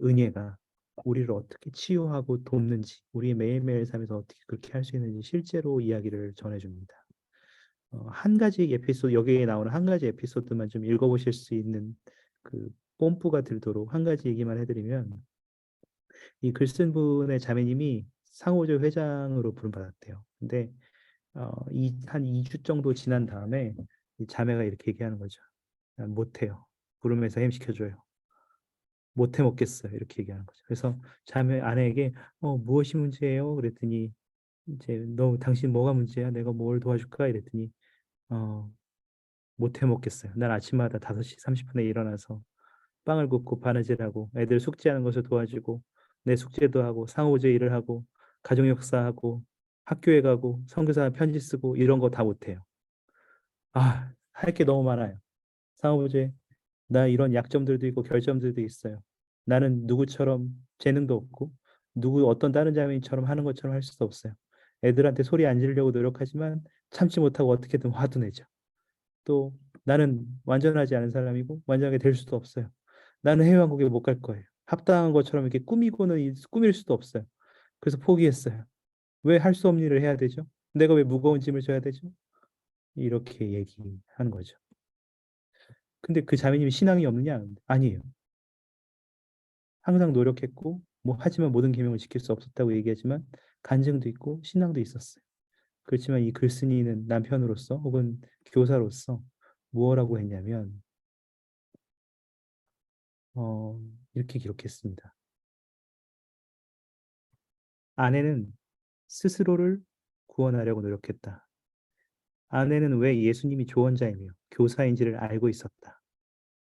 은혜가 우리를 어떻게 치유하고 돕는지, 우리의 매일매일 삶에서 어떻게 그렇게 할 수 있는지 실제로 이야기를 전해줍니다. 한 가지 에피소드, 여기에 나오는 한 가지 에피소드만 좀 읽어보실 수 있는 뽐뿌가 들도록 한 가지 얘기만 해드리면, 이 글 쓴 분의 자매님이 상호조 회장으로 부름받았대요. 근데 한 2주 정도 지난 다음에 이 자매가 이렇게 얘기하는 거죠. 난 못해요. 부름에서 햄시켜줘요. 못해 먹겠어요. 이렇게 얘기하는 거죠. 그래서 자매 아내에게 무엇이 문제예요? 그랬더니 이제 당신 뭐가 문제야? 내가 뭘 도와줄까? 이랬더니 못해 먹겠어요. 난 아침마다 5시 30분에 일어나서 빵을 굽고 바느질하고 애들 숙제하는 것을 도와주고 내 숙제도 하고 상호제 일을 하고 가정 역사하고 학교에 가고 선교사 편지 쓰고 이런 거 다 못해요. 할 게 너무 많아요. 상호제 나 이런 약점들도 있고 결점들도 있어요. 나는 누구처럼 재능도 없고 어떤 다른 자매님처럼 하는 것처럼 할 수도 없어요. 애들한테 소리 안 지르려고 노력하지만 참지 못하고 어떻게든 화도 내죠. 또 나는 완전하지 않은 사람이고 완전하게 될 수도 없어요. 나는 해외왕국에 못 갈 거예요. 합당한 것처럼 이렇게 꾸밀 수도 없어요. 그래서 포기했어요. 왜 할 수 없는 일을 해야 되죠? 내가 왜 무거운 짐을 져야 되죠? 이렇게 얘기하는 거죠. 근데 그 자매님이 신앙이 없느냐? 아니에요. 항상 노력했고 하지만 모든 계명을 지킬 수 없었다고 얘기하지만 간증도 있고 신앙도 있었어요. 그렇지만 이 글쓴이는 남편으로서 혹은 교사로서 무엇라고 했냐면 이렇게 기록했습니다. 아내는 스스로를 구원하려고 노력했다. 아내는 왜 예수님이 조언자이며 교사인지를 알고 있었다.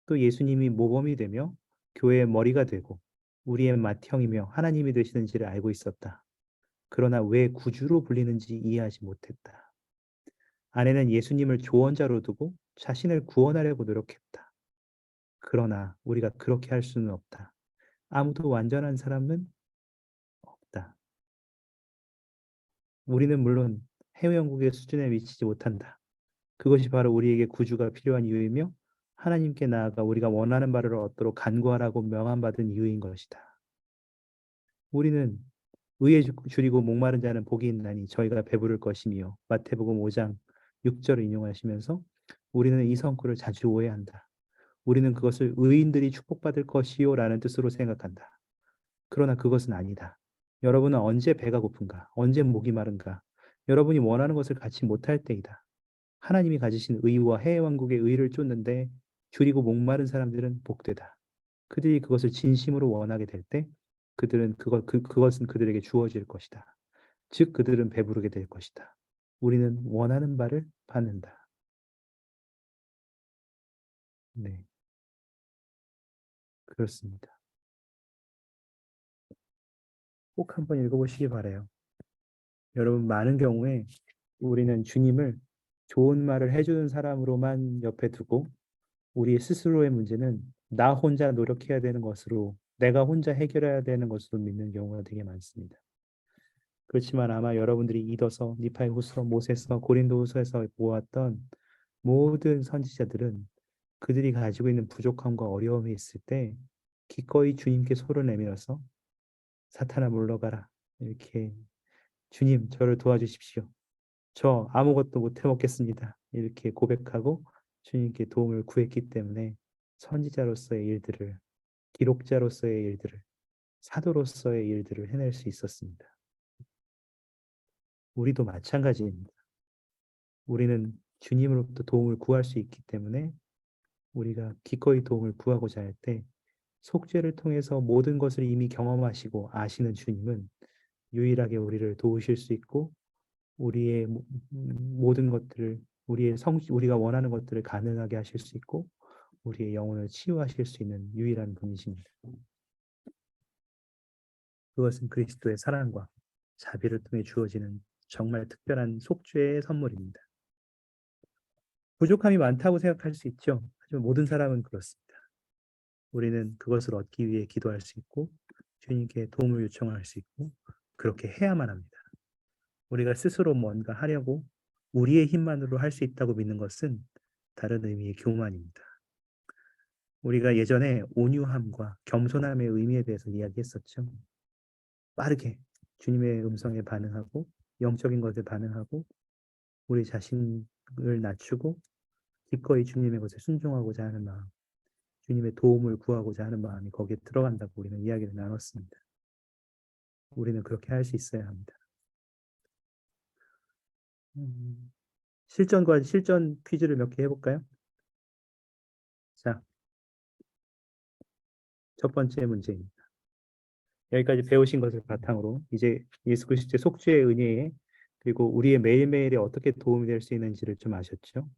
또 예수님이 모범이 되며 교회의 머리가 되고 우리의 맏형이며 하나님이 되시는지를 알고 있었다. 그러나 왜 구주로 불리는지 이해하지 못했다. 아내는 예수님을 조언자로 두고 자신을 구원하려고 노력했다. 그러나 우리가 그렇게 할 수는 없다. 아무도 완전한 사람은 없다. 우리는 물론 해외연국의 수준에 미치지 못한다. 그것이 바로 우리에게 구주가 필요한 이유이며 하나님께 나아가 우리가 원하는 바를 얻도록 간구하라고 명함받은 이유인 것이다. 우리는 의에 줄이고 목마른 자는 복이 있나니 저희가 배부를 것이며 마태복음 5장 6절을 인용하시면서 우리는 이 성구를 자주 오해한다. 우리는 그것을 의인들이 축복받을 것이요 라는 뜻으로 생각한다. 그러나 그것은 아니다. 여러분은 언제 배가 고픈가? 언제 목이 마른가? 여러분이 원하는 것을 갖지 못할 때이다. 하나님이 가지신 의와 해의 왕국의 의를 쫓는데 줄이고 목마른 사람들은 복되다. 그들이 그것을 진심으로 원하게 될 때 그것은 그들에게 주어질 것이다. 즉 그들은 배부르게 될 것이다. 우리는 원하는 바를 받는다. 네, 그렇습니다. 꼭 한번 읽어보시기 바라요. 여러분, 많은 경우에 우리는 주님을 좋은 말을 해주는 사람으로만 옆에 두고 우리 스스로의 문제는 나 혼자 노력해야 되는 것으로, 내가 혼자 해결해야 되는 것으로 믿는 경우가 되게 많습니다. 그렇지만 아마 여러분들이 이더서, 니파의후서, 모세서, 고린도후서에서 보았던 모든 선지자들은 그들이 가지고 있는 부족함과 어려움이 있을 때 기꺼이 주님께 소를 내밀어서 사탄아 물러가라, 이렇게 주님 저를 도와주십시오, 저 아무것도 못 해먹겠습니다, 이렇게 고백하고 주님께 도움을 구했기 때문에 선지자로서의 일들을, 기록자로서의 일들을, 사도로서의 일들을 해낼 수 있었습니다. 우리도 마찬가지입니다. 우리는 주님으로부터 도움을 구할 수 있기 때문에 우리가 기꺼이 도움을 구하고자 할 때 속죄를 통해서 모든 것을 이미 경험하시고 아시는 주님은 유일하게 우리를 도우실 수 있고 우리의 모든 것들을, 우리가 원하는 것들을 가능하게 하실 수 있고 우리의 영혼을 치유하실 수 있는 유일한 분이십니다. 그것은 그리스도의 사랑과 자비를 통해 주어지는 정말 특별한 속죄의 선물입니다. 부족함이 많다고 생각할 수 있죠. 하지만 모든 사람은 그렇습니다. 우리는 그것을 얻기 위해 기도할 수 있고 주님께 도움을 요청할 수 있고 그렇게 해야만 합니다. 우리가 스스로 뭔가 하려고 우리의 힘만으로 할 수 있다고 믿는 것은 다른 의미의 교만입니다. 우리가 예전에 온유함과 겸손함의 의미에 대해서 이야기했었죠. 빠르게 주님의 음성에 반응하고 영적인 것에 반응하고 우리 자신을 낮추고 기꺼이 주님의 것에 순종하고자 하는 마음, 주님의 도움을 구하고자 하는 마음이 거기에 들어간다고 우리는 이야기를 나눴습니다. 우리는 그렇게 할 수 있어야 합니다. 실전과 실전 퀴즈를 몇 개 해볼까요? 자, 첫 번째 문제입니다. 여기까지 배우신 것을 바탕으로 이제 예수 그리스도의 속죄의 은혜에 그리고 우리의 매일매일에 어떻게 도움이 될 수 있는지를 좀 아셨죠?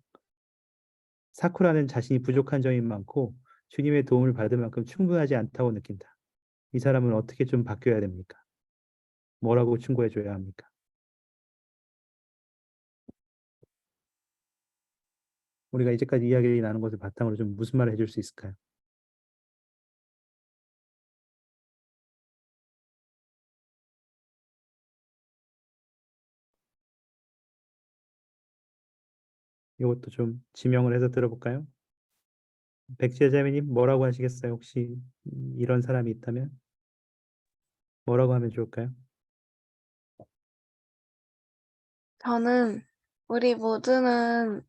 사쿠라는 자신이 부족한 점이 많고 주님의 도움을 받을 만큼 충분하지 않다고 느낀다. 이 사람은 어떻게 좀 바뀌어야 됩니까? 뭐라고 충고해 줘야 합니까? 우리가 이제까지 이야기 나눈 것을 바탕으로 좀 무슨 말을 해줄 수 있을까요? 이것도 좀 지명을 해서 들어볼까요? 백제자매님 뭐라고 하시겠어요? 혹시 이런 사람이 있다면 뭐라고 하면 좋을까요? 저는 우리 모두는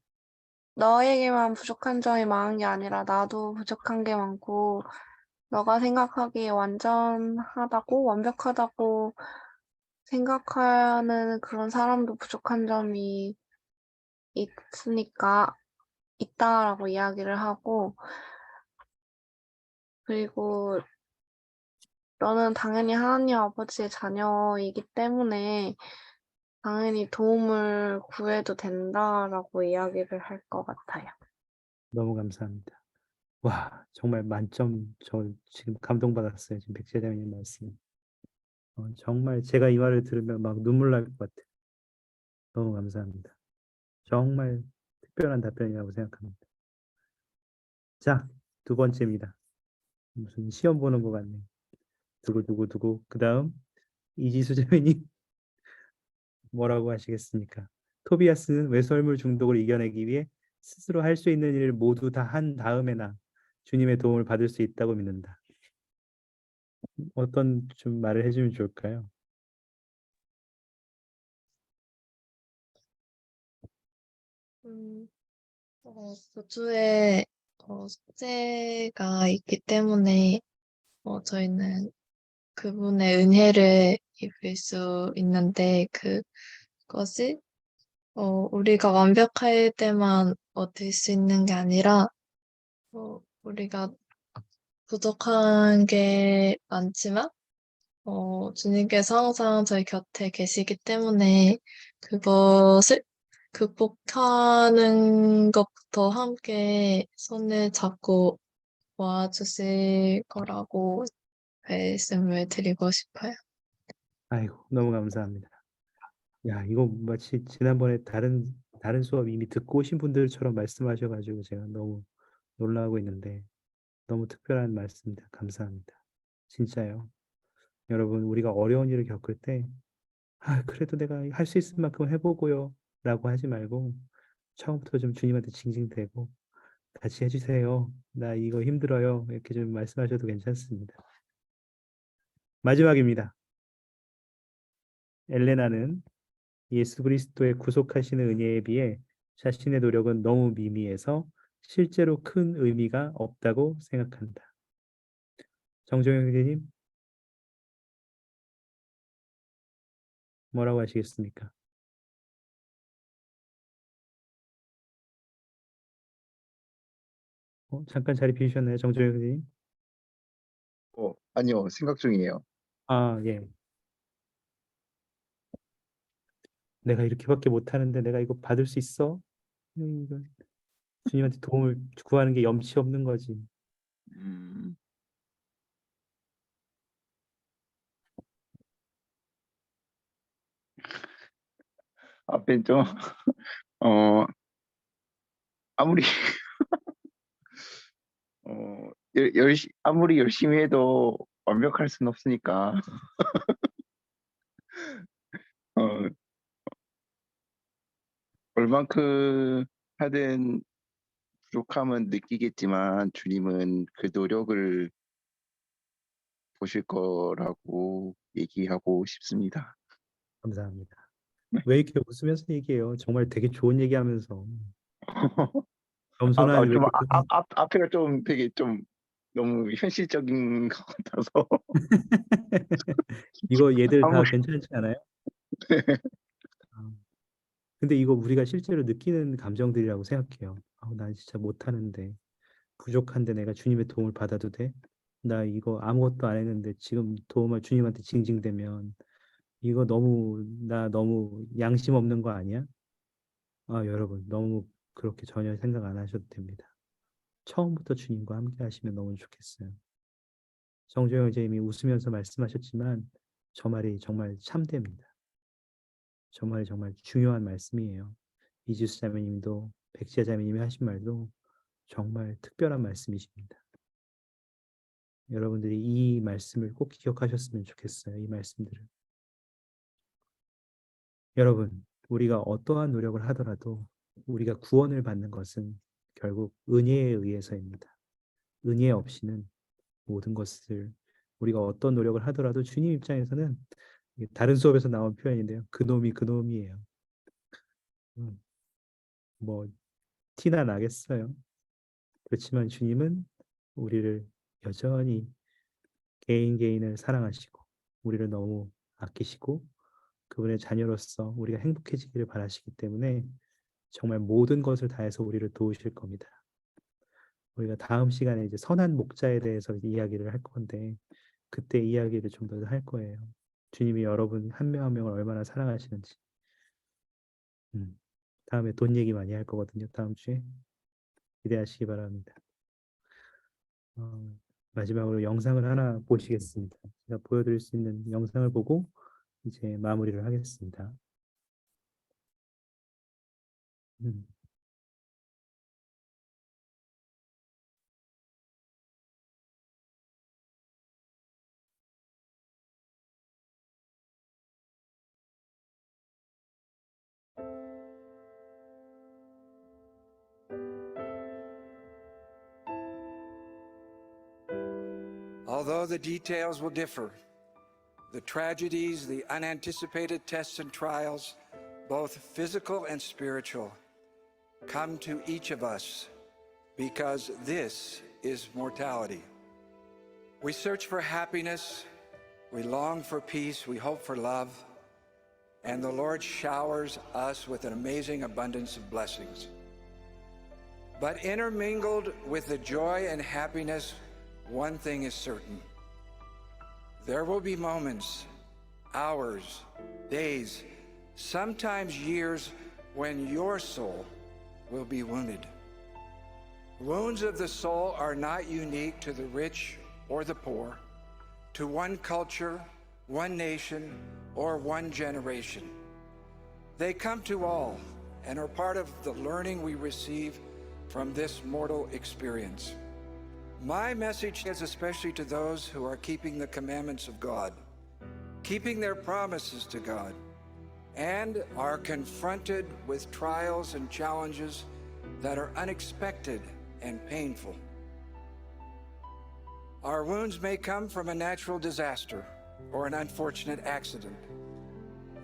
너에게만 부족한 점이 많은 게 아니라 나도 부족한 게 많고 너가 생각하기에 완전하다고 완벽하다고 생각하는 그런 사람도 부족한 점이 있으니까 있다라고 이야기를 하고 그리고 너는 당연히 하나님 아버지의 자녀이기 때문에 당연히 도움을 구해도 된다라고 이야기를 할 것 같아요. 너무 감사합니다. 와, 정말 만점. 저 지금 감동받았어요. 지금 백제자매님 말씀. 정말 제가 이 말을 들으면 막 눈물 날 것 같아요. 너무 감사합니다. 정말 특별한 답변이라고 생각합니다. 자, 두 번째입니다. 무슨 시험 보는 것 같네. 두고. 그 다음 이지수 자매님 뭐라고 하시겠습니까? 토비아스는 외설물 중독을 이겨내기 위해 스스로 할 수 있는 일을 모두 다 한 다음에나 주님의 도움을 받을 수 있다고 믿는다. 어떤 좀 말을 해주면 좋을까요? 주에 숙제가 있기 때문에 저희는 그분의 은혜를 입을 수 있는데 그것이 우리가 완벽할 때만 얻을 수 있는 게 아니라 우리가 부족한 게 많지만 주님께서 항상 저희 곁에 계시기 때문에 그것을 극복하는 것부터 함께 손을 잡고 와주실 거라고 말씀을 드리고 싶어요. 아이고, 너무 감사합니다. 야, 이거 마치 지난번에 다른 수업 이미 듣고 오신 분들처럼 말씀하셔가지고 제가 너무 놀라고 있는데 너무 특별한 말씀입니다. 감사합니다. 진짜요. 여러분, 우리가 어려운 일을 겪을 때, 그래도 내가 할 수 있을 만큼 해보고요. 라고 하지 말고, 처음부터 좀 주님한테 징징대고, 같이 해주세요. 나 이거 힘들어요. 이렇게 좀 말씀하셔도 괜찮습니다. 마지막입니다. 엘레나는 예수 그리스도의 구속하시는 은혜에 비해 자신의 노력은 너무 미미해서 실제로 큰 의미가 없다고 생각한다. 정정영 선생님, 뭐라고 하시겠습니까? 잠깐 자리 비우셨나요, 정정영 선생님? 아니요, 생각 중이에요. 아, 예. 내가 이렇게밖에 못하는데 내가 이거 받을 수 있어? 이거 주님한테 도움을 구하는 게 염치 없는 거지. 음, 앞에 좀, 어, 아무리, 아무리 열심히 해도 완벽할 수는 없으니까, 어, 얼만큼 하든 부족함은 느끼겠지만, 주님은 그 노력을 보실 거라고 얘기하고 싶습니다. 감사합니다. 왜 이렇게 웃으면서 얘기해요? 정말 되게 좋은 얘기하면서. 겸손한 왜 좀 이렇게 앞에가 좀 되게 좀 너무 현실적인 것 같아서. 이거 얘들 다 아무리, 괜찮지 않아요? 아, 근데 이거 우리가 실제로 느끼는 감정들이라고 생각해요. 난 진짜 못하는데, 부족한데 내가 주님의 도움을 받아도 돼? 나 이거 아무것도 안 했는데 지금 도움을 주님한테 징징대면 이거 나 너무 양심 없는 거 아니야? 여러분, 너무 그렇게 전혀 생각 안 하셔도 됩니다. 처음부터 주님과 함께 하시면 너무 좋겠어요. 정조영 선생님이 웃으면서 말씀하셨지만 저 말이 정말 참됩니다. 저 말이 정말 중요한 말씀이에요. 이지수 자매님도 백지아 자매님이 하신 말도 정말 특별한 말씀이십니다. 여러분들이 이 말씀을 꼭 기억하셨으면 좋겠어요. 이 말씀들을. 여러분, 우리가 어떠한 노력을 하더라도 우리가 구원을 받는 것은 결국 은혜에 의해서입니다. 은혜 없이는 모든 것을 우리가 어떤 노력을 하더라도 주님 입장에서는 다른 수업에서 나온 표현인데요. 그놈이 그놈이에요. 뭐 티나 나겠어요. 그렇지만 주님은 우리를 여전히 개인을 사랑하시고 우리를 너무 아끼시고 그분의 자녀로서 우리가 행복해지기를 바라시기 때문에 정말 모든 것을 다해서 우리를 도우실 겁니다. 우리가 다음 시간에 이제 선한 목자에 대해서 이야기를 할 건데 그때 이야기를 좀 더 할 거예요. 주님이 여러분 한 명 한 명을 얼마나 사랑하시는지. 다음에 돈 얘기 많이 할 거거든요. 다음 주에 기대하시기 바랍니다. 마지막으로 영상을 하나 보시겠습니다. 제가 보여드릴 수 있는 영상을 보고 이제 마무리를 하겠습니다. Although the details will differ, the tragedies, the unanticipated tests and trials, both physical and spiritual, come to each of us because this is mortality. We search for happiness, we long for peace, we hope for love, and the Lord showers us with an amazing abundance of blessings. But intermingled with the joy and happiness, one thing is certain. There will be moments, hours, days, sometimes years when your soul will be wounded. Wounds of the soul are not unique to the rich or the poor, to one culture, one nation, or one generation. They come to all and are part of the learning we receive from this mortal experience. My message is especially to those who are keeping the commandments of God, keeping their promises to God, and are confronted with trials and challenges that are unexpected and painful. Our wounds may come from a natural disaster or an unfortunate accident.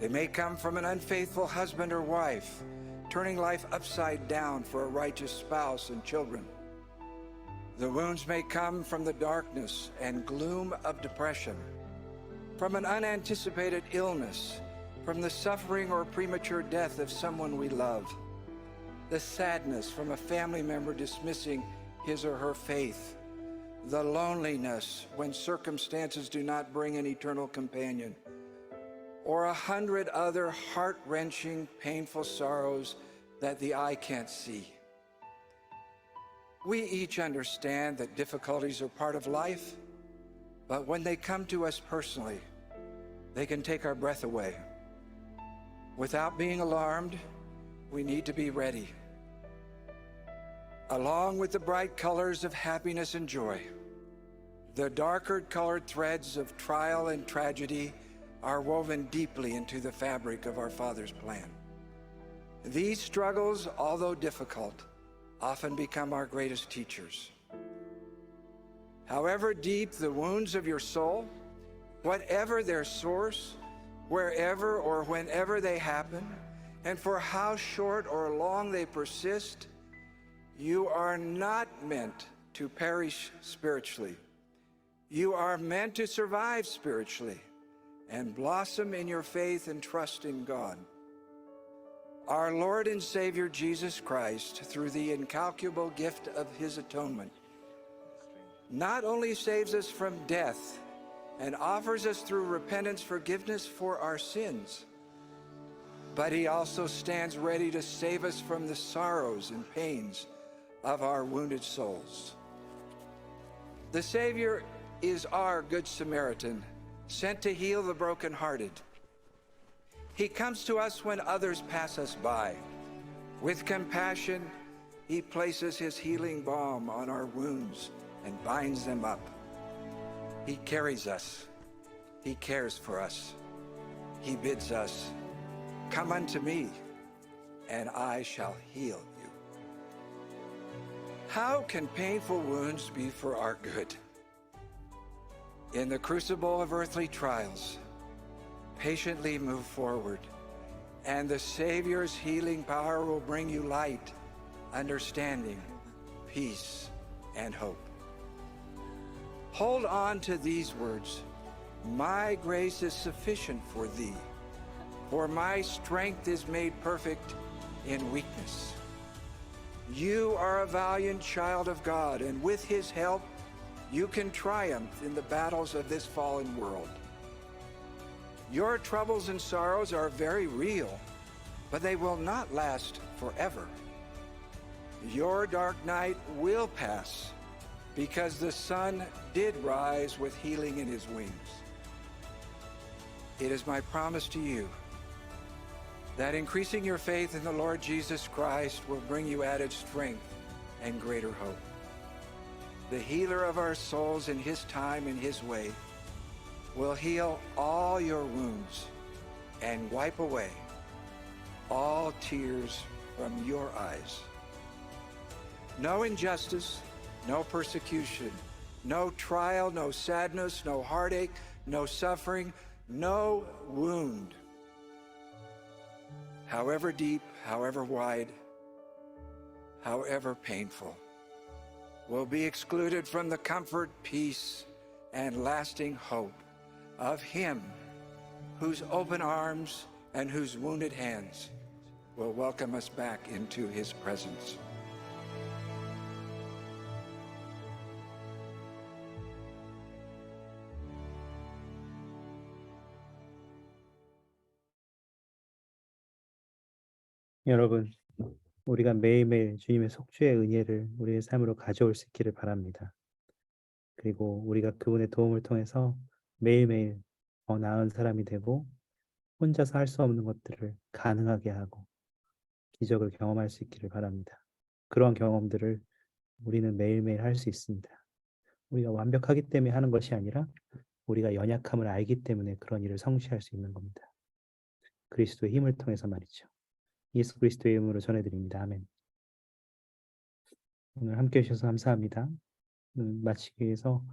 They may come from an unfaithful husband or wife, turning life upside down for a righteous spouse and children. The wounds may come from the darkness and gloom of depression, from an unanticipated illness, from the suffering or premature death of someone we love, the sadness from a family member dismissing his or her faith, the loneliness when circumstances do not bring an eternal companion, or 100 other heart-wrenching, painful sorrows that the eye can't see. We each understand that difficulties are part of life, but when they come to us personally, they can take our breath away. Without being alarmed, we need to be ready. Along with the bright colors of happiness and joy, the darker colored threads of trial and tragedy are woven deeply into the fabric of our Father's plan. These struggles, although difficult, often become our greatest teachers. However deep the wounds of your soul, whatever their source, wherever or whenever they happen, and for how short or long they persist, you are not meant to perish spiritually. You are meant to survive spiritually and blossom in your faith and trust in God. Our Lord and Savior Jesus Christ, through the incalculable gift of his atonement, not only saves us from death and offers us through repentance forgiveness for our sins, but he also stands ready to save us from the sorrows and pains of our wounded souls. The Savior is our Good Samaritan, sent to heal the brokenhearted. He comes to us when others pass us by. With compassion, he places his healing balm on our wounds and binds them up. He carries us. He cares for us. He bids us, "Come unto me, and I shall heal you." How can painful wounds be for our good? In the crucible of earthly trials, patiently move forward, and the Savior's healing power will bring you light, understanding, peace, and hope. Hold on to these words. My grace is sufficient for thee, for my strength is made perfect in weakness. You are a valiant child of God, and with his help, you can triumph in the battles of this fallen world. Your troubles and sorrows are very real, but they will not last forever. Your dark night will pass, because the sun did rise with healing in his wings. It is my promise to you that increasing your faith in the Lord Jesus Christ will bring you added strength and greater hope. The healer of our souls in his time and his way will heal all your wounds and wipe away all tears from your eyes. No injustice, no persecution, no trial, no sadness, no heartache, no suffering, no wound, however deep, however wide, however painful, will be excluded from the comfort, peace, and lasting hope of Him whose open arms and whose wounded hands will welcome us back into His presence. 여러분, 우리가 매일매일 주님의 속죄의 은혜를 우리의 삶으로 가져올 수 있기를 바랍니다. 그리고 우리가 그분의 도움을 통해서 매일매일 더 나은 사람이 되고 혼자서 할 수 없는 것들을 가능하게 하고 기적을 경험할 수 있기를 바랍니다. 그러한 경험들을 우리는 매일매일 할 수 있습니다. 우리가 완벽하기 때문에 하는 것이 아니라 우리가 연약함을 알기 때문에 그런 일을 성취할 수 있는 겁니다. 그리스도의 힘을 통해서 말이죠. 예수 그리스도의 이름으로 전해드립니다. 아멘. 오늘 함께 해주셔서 감사합니다. 마치기 위해서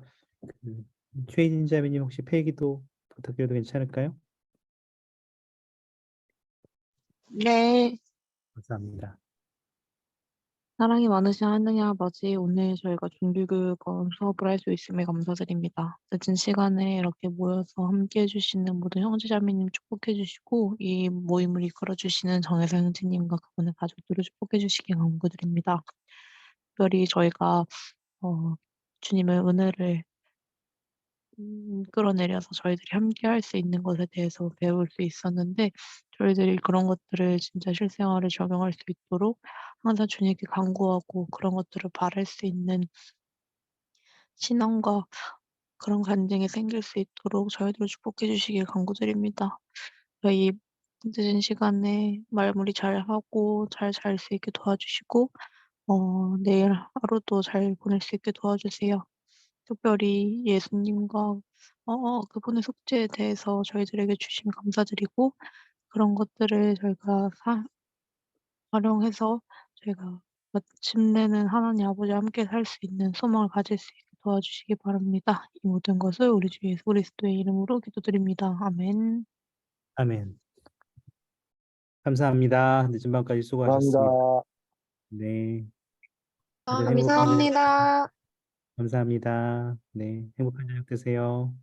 최희진 자매님 혹시 폐기도 부탁드려도 괜찮을까요? 네. 감사합니다. 사랑이 많으신 하느님 아버지, 오늘 저희가 종교교육 수업을 할 수 있음에 감사드립니다. 늦은 시간에 이렇게 모여서 함께 해주시는 모든 형제자매님 축복해 주시고, 이 모임을 이끌어 주시는 정혜서 형제님과 그분의 가족들을 축복해 주시기 간구드립니다. 특별히 저희가 주님의 은혜를 끌어내려서 저희들이 함께 할 수 있는 것에 대해서 배울 수 있었는데, 저희들이 그런 것들을 진짜 실생활에 적용할 수 있도록 항상 주님께 간구하고 그런 것들을 바랄 수 있는 신앙과 그런 간증이 생길 수 있도록 저희들을 축복해 주시길 간구드립니다. 저희 늦은 시간에 마무리 잘하고 잘 잘 수 있게 도와주시고, 내일 하루도 잘 보낼 수 있게 도와주세요. 특별히 예수님과 그분의 속죄에 대해서 저희들에게 주시면 감사드리고, 그런 것들을 저희가 활용해서 저희가 마침내는 하나님 아버지와 함께 살 수 있는 소망을 가질 수 있게 도와주시기 바랍니다. 이 모든 것을 우리 주 예수 그리스도의 이름으로 기도드립니다. 아멘. 아멘. 감사합니다. 늦은 밤까지 수고하셨습니다. 감사합니다. 네. 다들 행복한 저녁 감사합니다. 감사합니다. 네, 행복한 저녁 되세요.